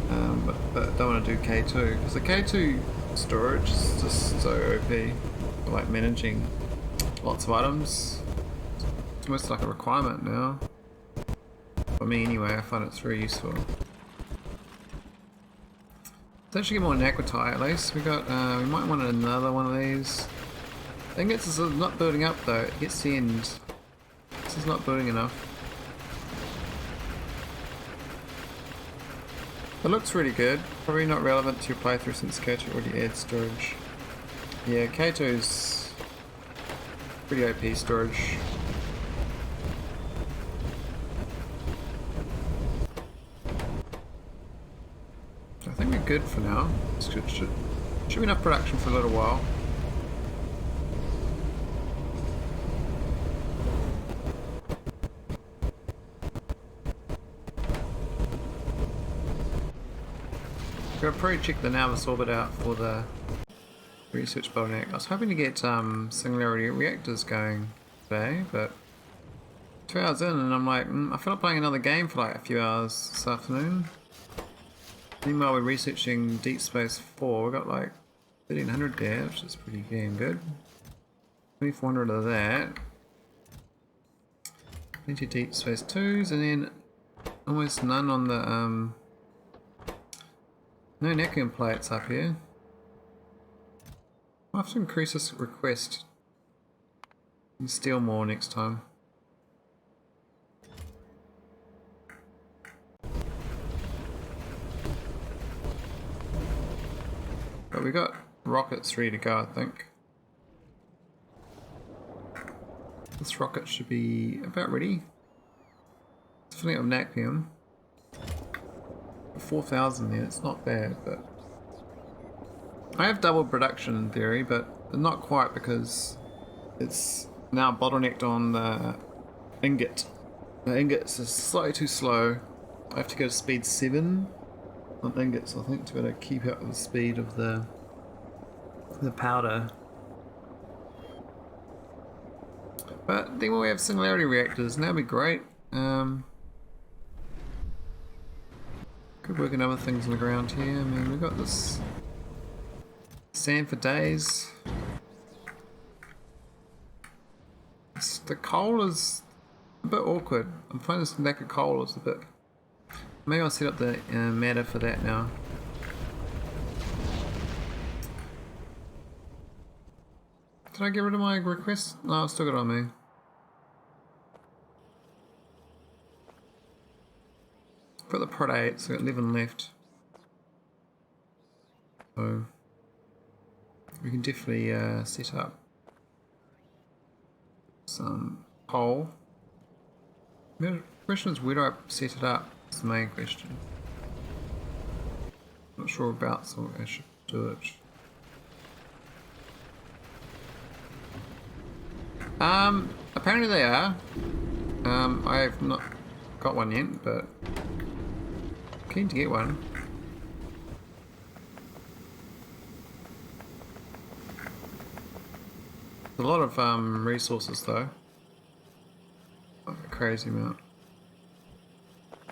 but don't want to do K2, because the K2 storage is just so OP. Like managing lots of items. It's almost like a requirement now. For me anyway, I find it's very useful. Let's actually get more Naquitite at least. We might want another one of these. I think it's not building up though, it gets the end. This is not building enough. It looks really good. Probably not relevant to your playthrough since K2 already adds storage. Yeah, K2's pretty OP storage. I think we're good for now. Should be enough production for a little while. I'll probably check the Nauvis Orbit out for the research bottleneck. I was hoping to get Singularity Reactors going today, but 2 hours in and I'm like, I feel like playing another game for like a few hours this afternoon. Meanwhile we're researching Deep Space 4, we've got like 1300 there, which is pretty damn good. 2400 of that. Plenty of Deep Space 2s and then almost none on the no Naquium plates up here. I'll have to increase this request and steal more next time. But we got rockets ready to go, I think. This rocket should be about ready. It's filling up with Naquium. 4,000 there, it's not bad, but I have double production in theory, but not quite because it's now bottlenecked on the ingot. The ingots are slightly too slow. I have to go to speed 7 on ingots, I think, to be able to keep up with the speed of the powder. But then we have Singularity Reactors, and that'd be great. Could work on other things on the ground here. I mean, we've got this sand for days. The coal is a bit awkward. I'm finding this lack of coal is a bit... Maybe I'll set up the matter for that now. Did I get rid of my request? No, I've still got it on me. Put the prod 8, so I've got 11 left. So we can definitely set up some coal. The question is, where do I set it up? That's the main question. Not sure about, so I should do it. Apparently they are. I have not got one yet, but keen to get one. There's a lot of resources though. crazy amount.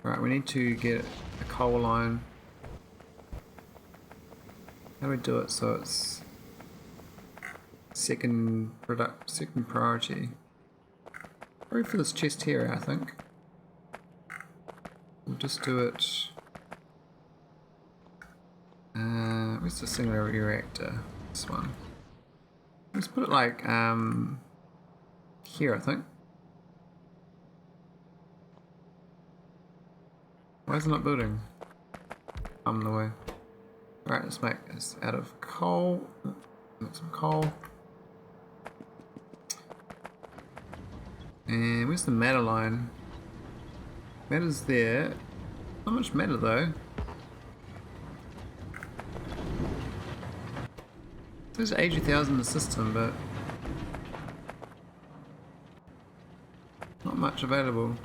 Alright, we need to get a coal line. How do we do it so it's second priority? Probably for this chest here, I think. We'll just do it. Where's the Singularity Reactor? This one. Let's put it like here, I think. Why is it not building? I'm in the way. Alright, let's make this out of coal. Make some coal. And where's the matter line? Matter's there. Not much matter though. There's 80,000 in the system, but not much available.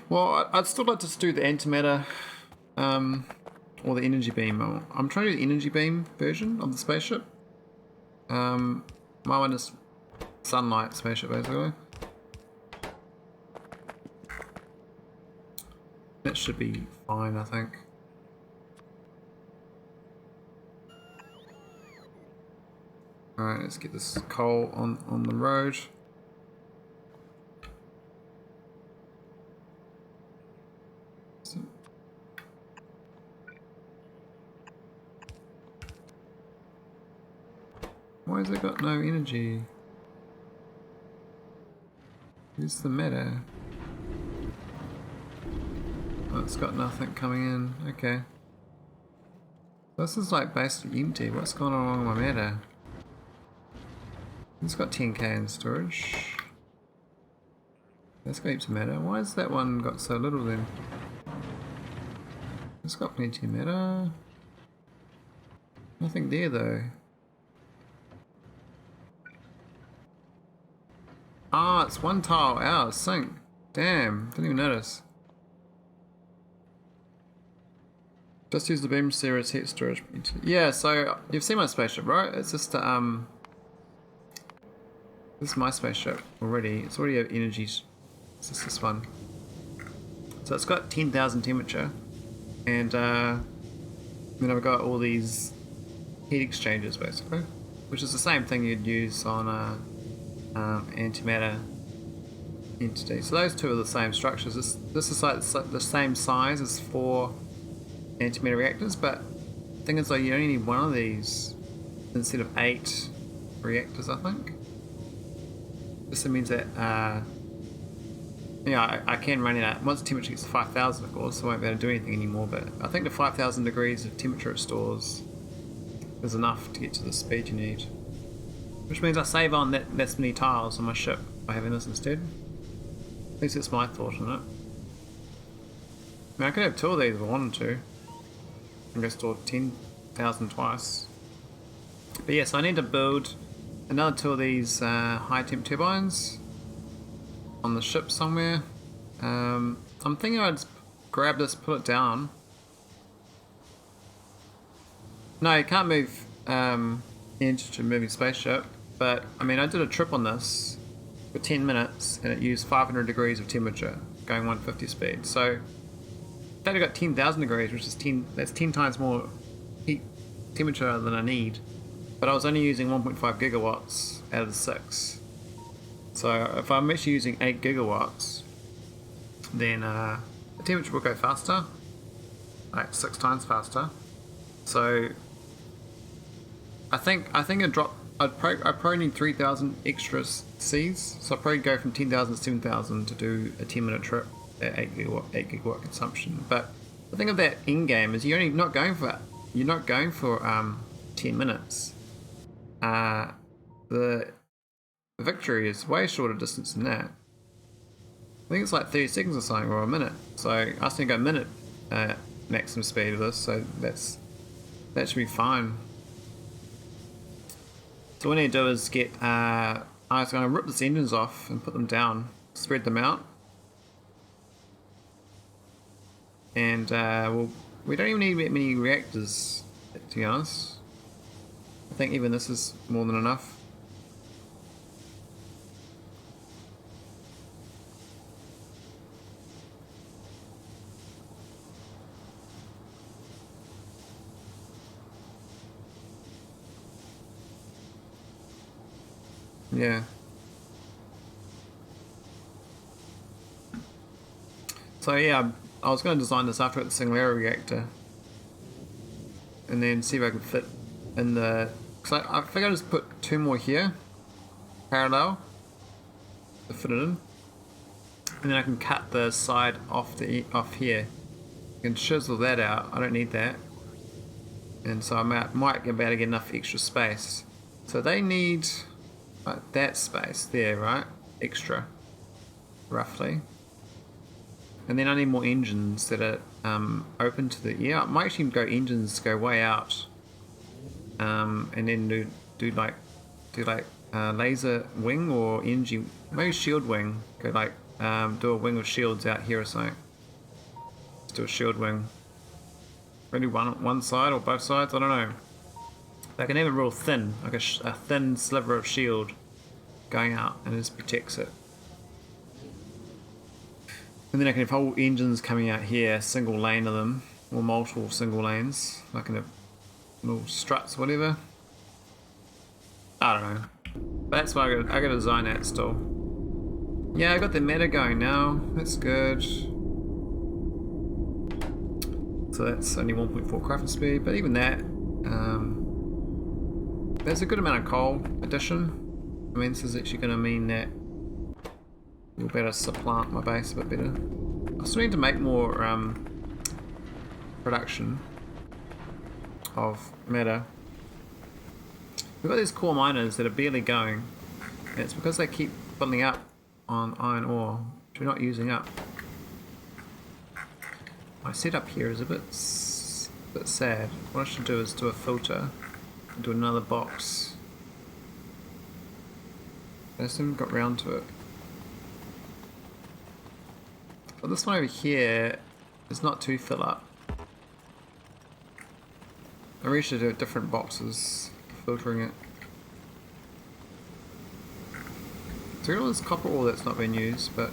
Well, I'd still like to do the antimatter, or the energy beam. I'm trying to do the energy beam version of the spaceship. My one is sunlight spaceship, basically. That should be fine, I think. Alright, let's get this coal on the road. Why has it got no energy? Where's the matter? Oh, it's got nothing coming in. Okay. This is like basically empty. What's going on with my matter? It's got 10k in storage. That's got heaps of matter. Why has that one got so little then? It's got plenty of matter. Nothing there though. Ah, it's one tile out of sync. Damn, didn't even notice. Just use the beam series heat storage. Yeah, so you've seen my spaceship, right? It's just this is my spaceship already. It's already have energy. It's just this one. So it's got 10,000 temperature, and then I've got all these heat exchangers basically, which is the same thing you'd use on a antimatter entity. So those two are the same structures. This is like the same size as 4 antimatter reactors, but the thing is, like, you only need one of these instead of 8 reactors, I think. This means that yeah, I can run it at once the temperature gets to 5,000, of course, so I won't be able to do anything anymore, but I think the 5,000 degrees of temperature it stores is enough to get to the speed you need. Which means I save on that many tiles on my ship by having this instead. At least that's my thought on it. I mean, I could have 2 of these if I wanted to. And go store 10,000 twice. But yes, I need to build another 2 of these high temp turbines on the ship somewhere. I'm thinking I'd grab this, put it down. No, you can't move into a moving spaceship, but I mean, I did a trip on this for 10 minutes and it used 500 degrees of temperature going 150 speed. So that got 10,000 degrees, which is that's 10 times more heat temperature than I need. But I was only using 1.5 gigawatts out of the 6. So if I'm actually using 8 gigawatts, then the temperature will go faster, like 6 times faster. So I think I'd drop. I probably need 3,000 extra Cs. So I'd probably go from 10,000 to 7,000 to do a 10-minute trip at 8 gigawatt consumption. But the thing of that end game is you're not going for 10 minutes. The Victory is way shorter distance than that. I think it's like 30 seconds or something, or a minute. So I was going to go minute maximum speed of this, so that should be fine. So what I need to do is get, I was going to rip these engines off and put them down, spread them out. And we don't even need that many reactors to be honest. I think even this is more than enough. Yeah. So yeah, I was going to design this after the Singularity Reactor, and then see if I could fit in the. Because I figured I'd just put 2 more here, parallel, to fit it in, and then I can cut the side off here. I can chisel that out. I don't need that, and so I might be able to get enough extra space. So they need that space there, right? Extra, roughly. And then I need more engines that are open to the air. I might actually go engines go way out, and then do like laser wing or energy, maybe shield wing. Go like do a wing of shields out here or something. Let's do a shield wing. Maybe one side or both sides. I don't know. They can have it real thin, like a thin sliver of shield going out, and it just protects it. And then I can have whole engines coming out here, single lane of them, or multiple single lanes, like in a little struts, whatever. I don't know. But that's why I gotta design that still. Yeah, I got the meta going now. That's good. So that's only 1.4 crafting speed, but even that, there's a good amount of coal addition. I mean, this is actually going to mean that you'll better supplant my base a bit better. I still need to make more production of matter. We've got these core miners that are barely going, and it's because they keep filling up on iron ore, which we're not using up. My setup here is a bit sad. What I should do is do a filter and do another box. I just haven't got round to it. But this one over here is not too fill up. I really should do different boxes for filtering it. So all this copper ore that's not been used, but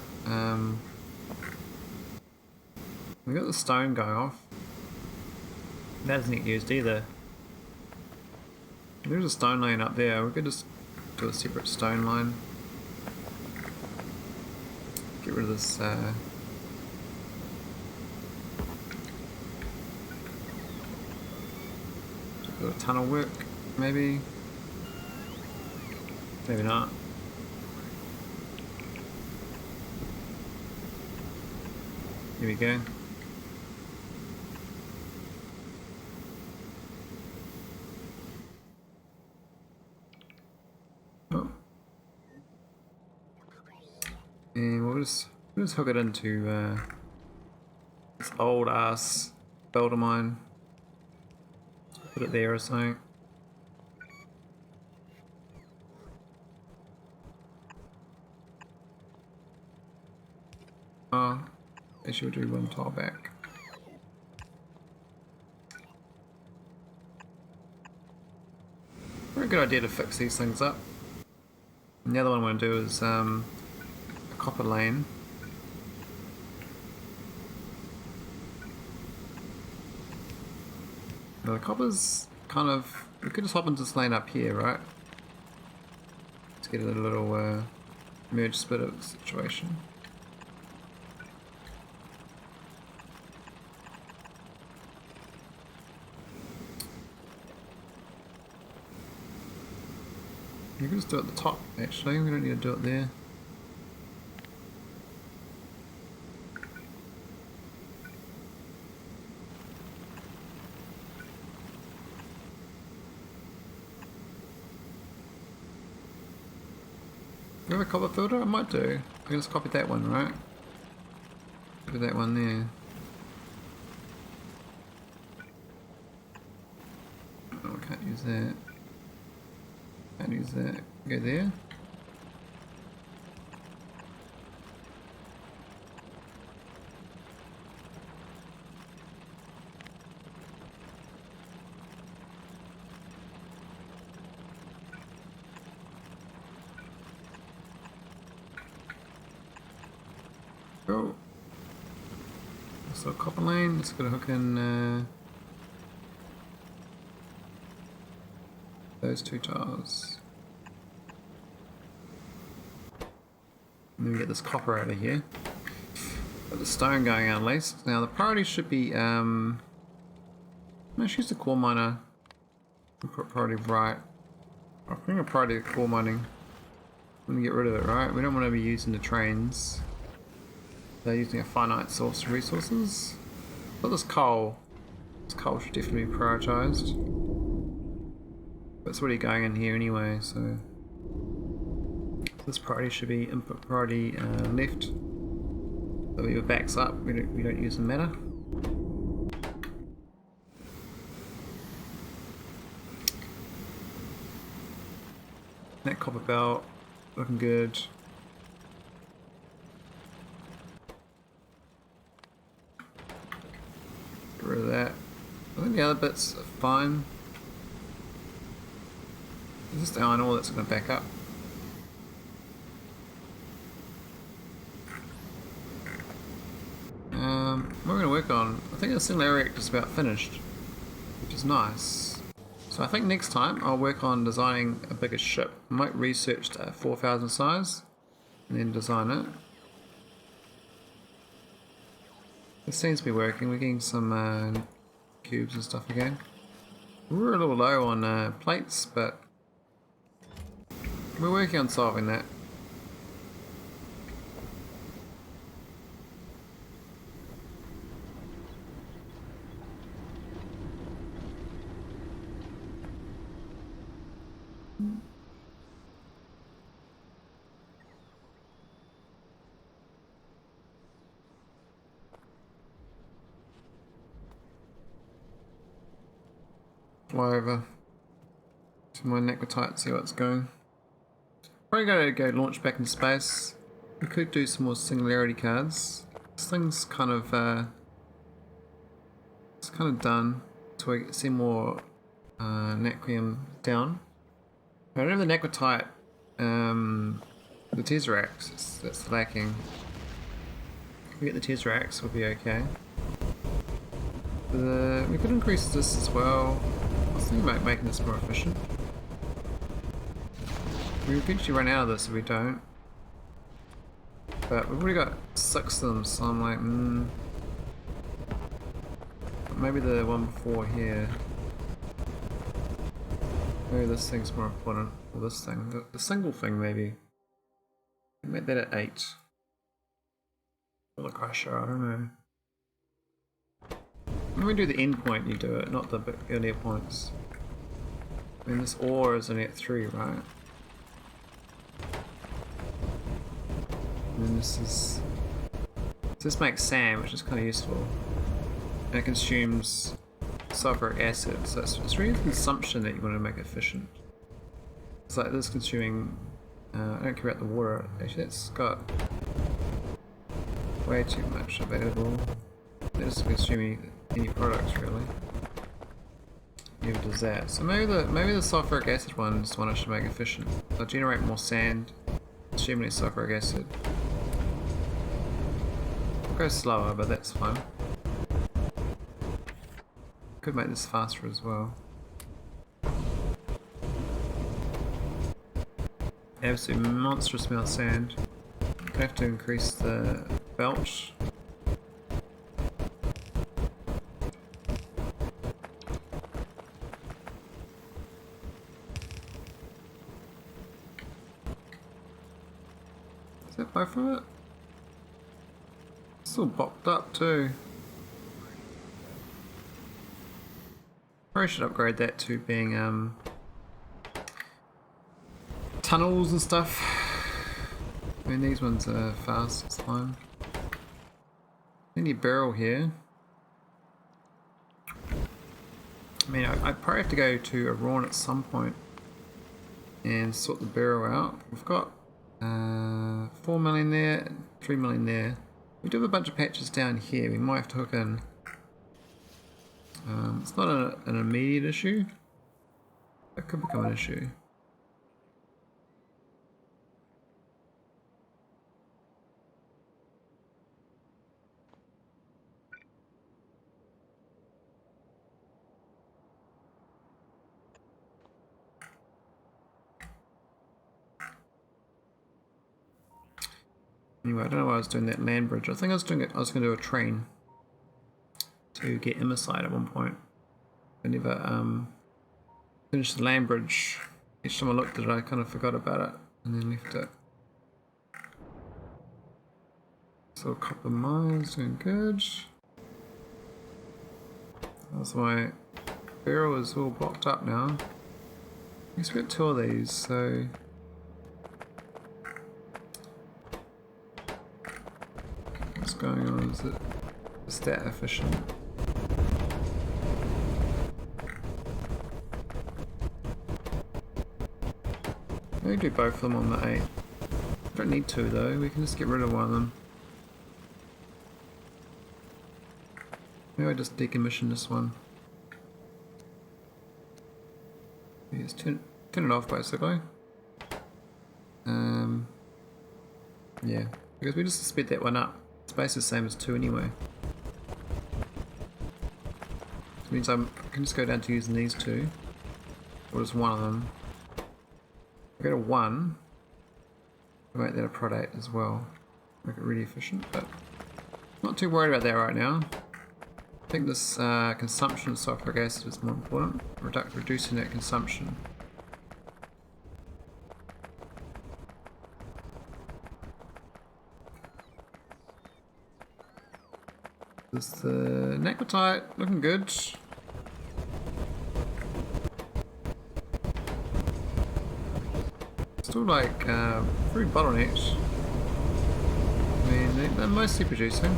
we got the stone going off. That doesn't get used either. There's a stone line up there. We could just do a separate stone line. Get rid of this. Do a tunnel work, maybe. Maybe not. Here we go. Oh. And we'll just hook it into this old ass belt of mine. Put it there or something. Oh, I should do one tile back. Very good idea to fix these things up. And the other one I want to do is a copper lane. Now the copper's kind of, we could just hop into this lane up here, right? To get a little merge split of the situation. You can just do it at the top, actually. We don't need to do it there. Do you have a copper filter? I might do. I can just copy that one, right? Copy that one there. Oh, I can't use that. Can't use that. Go there. Cool. So copper lane, it's gonna hook in those two tiles. And then we get this copper over here. Got the stone going out at least. Now the priority should be let's use the core miner. We'll put priority right. I think a priority of core mining. I'm gonna get rid of it, right? We don't want to be using the trains. They're using a finite source of resources. But this coal should definitely be prioritised. But it's already going in here anyway, so this priority should be input priority left. So if it backs up, we don't use the matter. That copper belt looking good. Get rid of that. I think the other bits are fine. It's just the iron ore that's going to back up. We're going to work on, I think the Singularity Reactor is about finished, which is nice. So I think next time I'll work on designing a bigger ship. I might research that 4,000 size and then design it. This seems to be working. We're getting some cubes and stuff again. We're a little low on plates, but we're working on solving that. Fly over to my Naquitite, see what's going. Probably gotta go launch back into space. We could do some more singularity cards. This thing's kind of it's kind of done. So we see more Naquium down. I don't have the Naquitite, the Tesseract, that's lacking. If we get the Tesseract, we'll be okay. We could increase this as well. I was thinking about making this more efficient. We eventually run out of this if we don't. But we've already got 6 of them, so I'm like, maybe the one before here. Maybe this thing's more important. Or this thing. The single thing, maybe. Make that at 8. Or the crusher, I don't know. When we do the end point, you do it, not the earlier points. I mean, this ore is only at 3, right? And then this is... This makes sand, which is kind of useful. And it consumes sulfuric acid, so it's really the consumption that you want to make efficient. It's like this consuming... I don't care about the water, actually it's got way too much available. It's consuming any products really. Neither does that. So maybe the sulfuric acid one is one I should make efficient. I'll generate more sand, consume less sulfuric acid. I'll go slower, but that's fine. Could make this faster as well. Absolutely monstrous amount of sand. I have to increase the belch. Is that both of it? It's all boxed up too. Probably should upgrade that to being tunnels and stuff. I mean, these ones are fast, it's fine. I need Beryl here. I mean, I'd probably have to go to Iran at some point and sort the Beryl out. We've got 4 million there, 3 million there. We do have a bunch of patches down here. We might have to hook in. It's not an immediate issue. It could become an issue. Anyway, I don't know why I was doing that land bridge. I think I was doing it. I was going to do a train to get Immerside at one point. I never finished the land bridge. Each time I looked at it, I kind of forgot about it and then left it. So copper mines doing good. That's why Beryl is all blocked up now. I guess we got 2 of these, so what's going on? Is it stat efficient? Maybe do both of them on the 8. Don't need 2 though, we can just get rid of one of them. Maybe I just decommission this one. Yes, turn it off basically. Yeah, because we just sped that one up. Space is the same as 2 anyway. Which means I can just go down to using these 2. Or just one of them. If I go to 1, I'll make that a prod 8 as well. Make it really efficient, but not too worried about that right now. I think this consumption of sulfuric acid is more important. Reducing that consumption. This is the Naquitite, looking good. Still like pretty bottlenecked. I mean, they're mostly producing.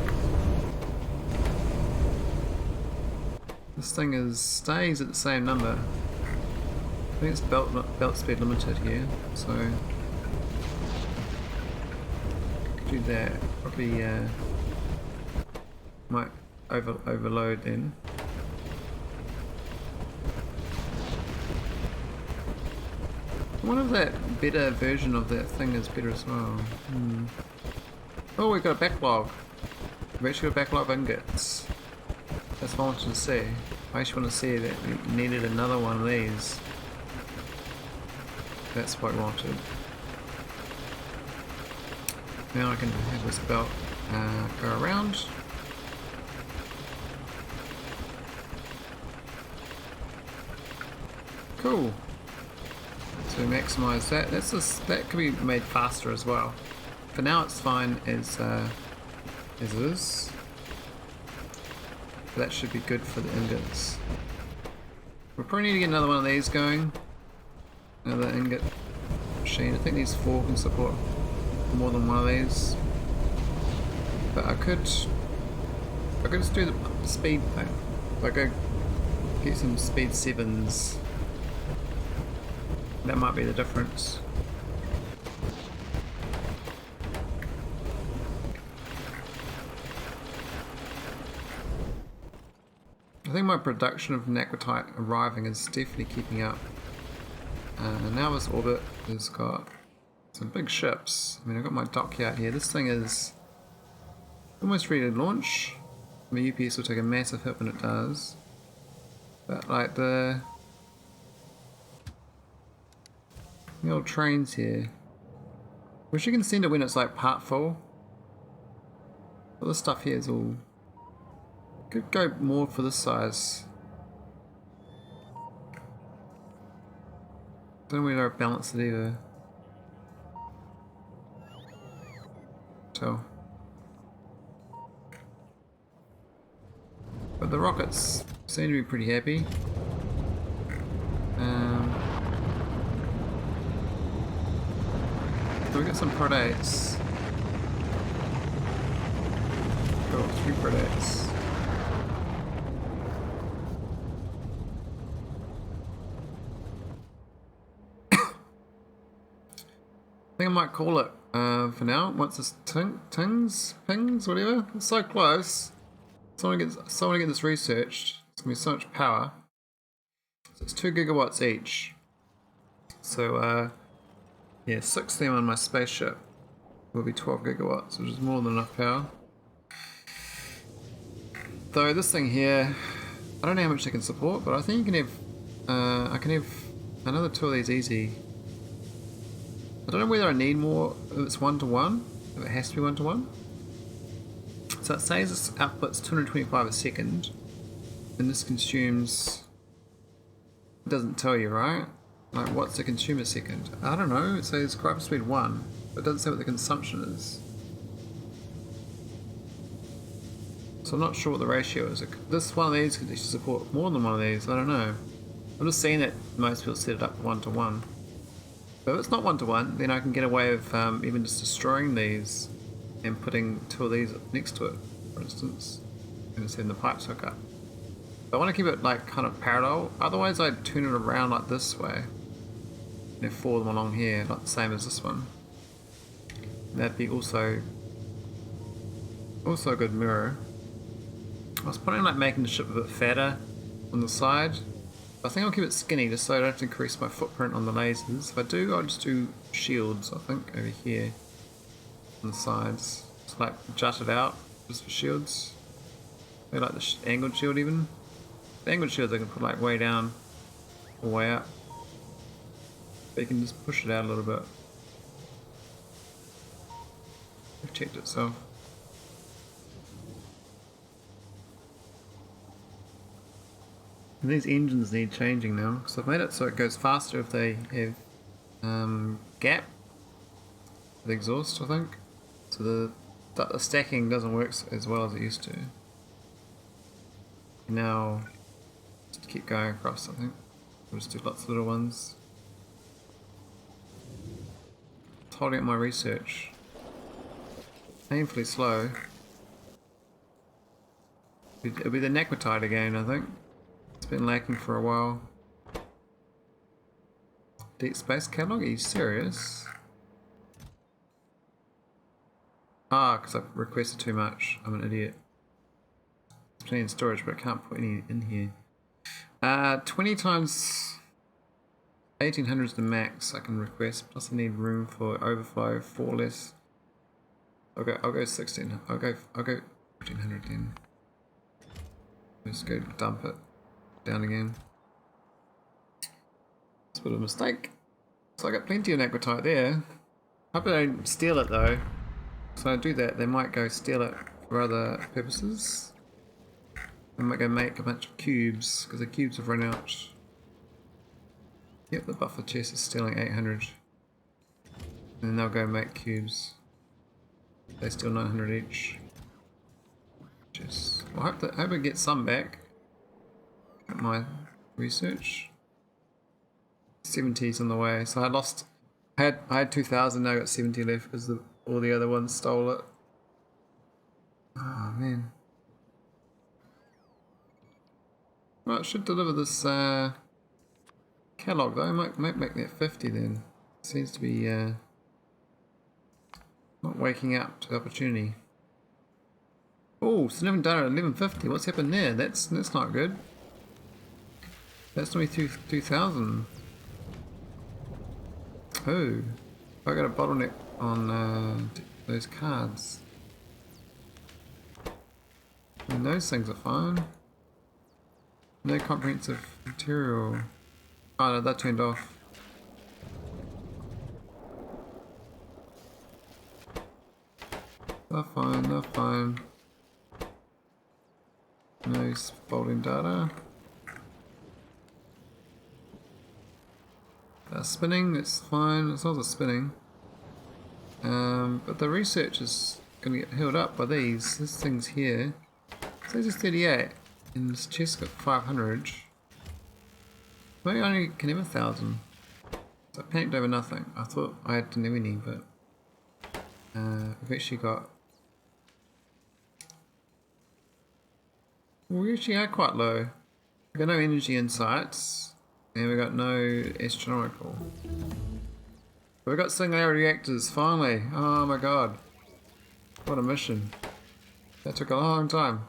This thing stays at the same number. I think it's belt speed limited here, so do that. Probably might overload then. I wonder if that better version of that thing is better as well. Oh, we've got a backlog. We've actually got a backlog of ingots. That's what I wanted to see. I actually want to see that we needed another one of these. That's what I wanted. Now I can have this belt go around. Cool. So maximize that. That could be made faster as well. For now, it's fine as it is. That should be good for the ingots. We'll probably need to get another one of these going. Another ingot machine. I think these 4 can support more than one of these. But I could just do the speed thing. Like go get some speed 7s. That might be the difference. I think my production of Naquitite arriving is definitely keeping up. Nauvis Orbit has got some big ships. I mean, I've got my dockyard here. This thing is almost ready to launch. My UPS will take a massive hit when it does. But like the old trains here. Wish you can send it when it's like part full. But this stuff here is all... Could go more for this size. Don't know where to balance it either. So. But the rockets seem to be pretty happy. So we got some prod 8s. Got 3 prod 8s. I think I might call it for now. Once this pings, whatever. It's so close. Someone get this researched. It's gonna be so much power. So it's 2 gigawatts each. So yeah, 6 of them on my spaceship will be 12 gigawatts, which is more than enough power. Though this thing here, I don't know how much they can support, but I think you can have I can have another 2 of these easy. I don't know whether I need more if it's 1-to-1. It has to be 1 to 1. So it says this outputs 225 a second, and this consumes. It doesn't tell you, right? Like, what's the consumer second? I don't know. It says cryospace speed 1, but it doesn't say what the consumption is. So I'm not sure what the ratio is. This one of these could actually support more than one of these. I don't know. I'm just seeing that most people set it up 1 to 1. But if it's not 1 to 1, then I can get away with even just destroying these and putting 2 of these next to it, for instance, and just having the pipes hook up. But I want to keep it like kind of parallel. Otherwise, I'd turn it around like this way. And have 4 of them along here, not the same as this one. That'd be also a good mirror. I was planning like making the ship a bit fatter on the side. I think I'll keep it skinny just so I don't have to increase my footprint on the lasers. If I do, I'll just do shields, I think, over here on the sides. Just like jut it out just for shields. Maybe like the angled shield even. The angled shields I can put like way down or way up. But you can just push it out a little bit. Protect itself. And these engines need changing now, because I've made it so it goes faster if they have gap with exhaust, I think. So the stacking doesn't work as well as it used to. Now, just keep going across, I think. We'll just do lots of little ones. It's holding up my research. Painfully slow. It'll be the Naquitite again, I think. It's been lacking for a while. Deep space catalog? Are you serious? Ah, because I've requested too much. I'm an idiot. It's plenty in storage, but I can't put any in here. 20 times 1800 is the max I can request. Plus I need room for overflow. 4 less. I'll go 16. I'll go 1400 then. Just go dump it down again. It's a bit of a mistake. So I got plenty of Naquitite there. Hope I don't steal it though. So I do that, they might go steal it for other purposes. They might go make a bunch of cubes, because the cubes have run out. Yep, the buffer chest is stealing 800. And then they'll go make cubes. They steal 900 each. Just, well, I hope I get some back. At my research. 70's on the way, so I had 2000, now I got 70 left because all the other ones stole it. Oh man. Well, it should deliver this catalog though. I might make that 50 then. Seems to be not waking up to the opportunity. Oh, so never done it at 1150. What's happened there? That's not good. That's only 2000. Oh, I got a bottleneck on those cards. And those things are fine. No comprehensive material. Oh no, that turned off. They're fine, they're fine. No folding data. Spinning, it's fine, as long as it's spinning. But the research is going to get held up by these. This thing's here. So this is 38, and this chest got 500. Maybe I only can have 1,000. So I panicked over nothing. I thought I didn't have any, but I've actually got. Well, we actually are quite low. We've got no energy insights. And we got no astronomical. But we got Singularity Reactors, finally. Oh my god. What a mission. That took a long time.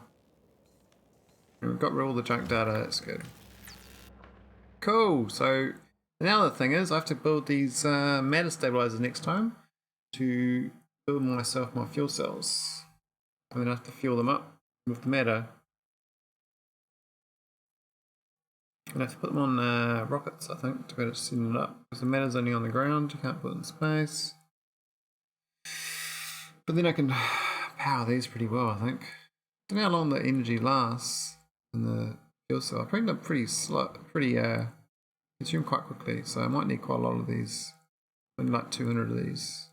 And we've got rid of all the junk data, that's good. Cool, so now the thing is I have to build these matter stabilizers next time to build myself my fuel cells. And then I have to fuel them up with the matter. I'm going to have to put them on rockets, I think, to be able to send it up. Because the matter's only on the ground, you can't put it in space. But then I can power these pretty well, I think. Don't know how long the energy lasts in the fuel cell. I think they're pretty slow, consume quite quickly, so I might need quite a lot of these. Only like 200 of these.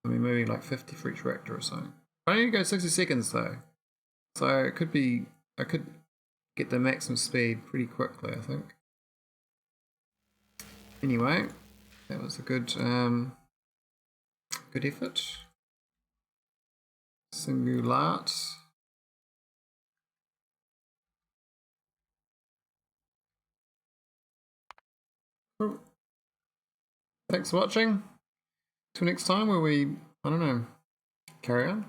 I mean, maybe like 50 for each reactor or something. I only go 60 seconds though, so it could be. I could get the maximum speed pretty quickly, I think. Anyway, that was a good effort. Singularity. Oh. Thanks for watching. Till next time, where we, I don't know, carry on.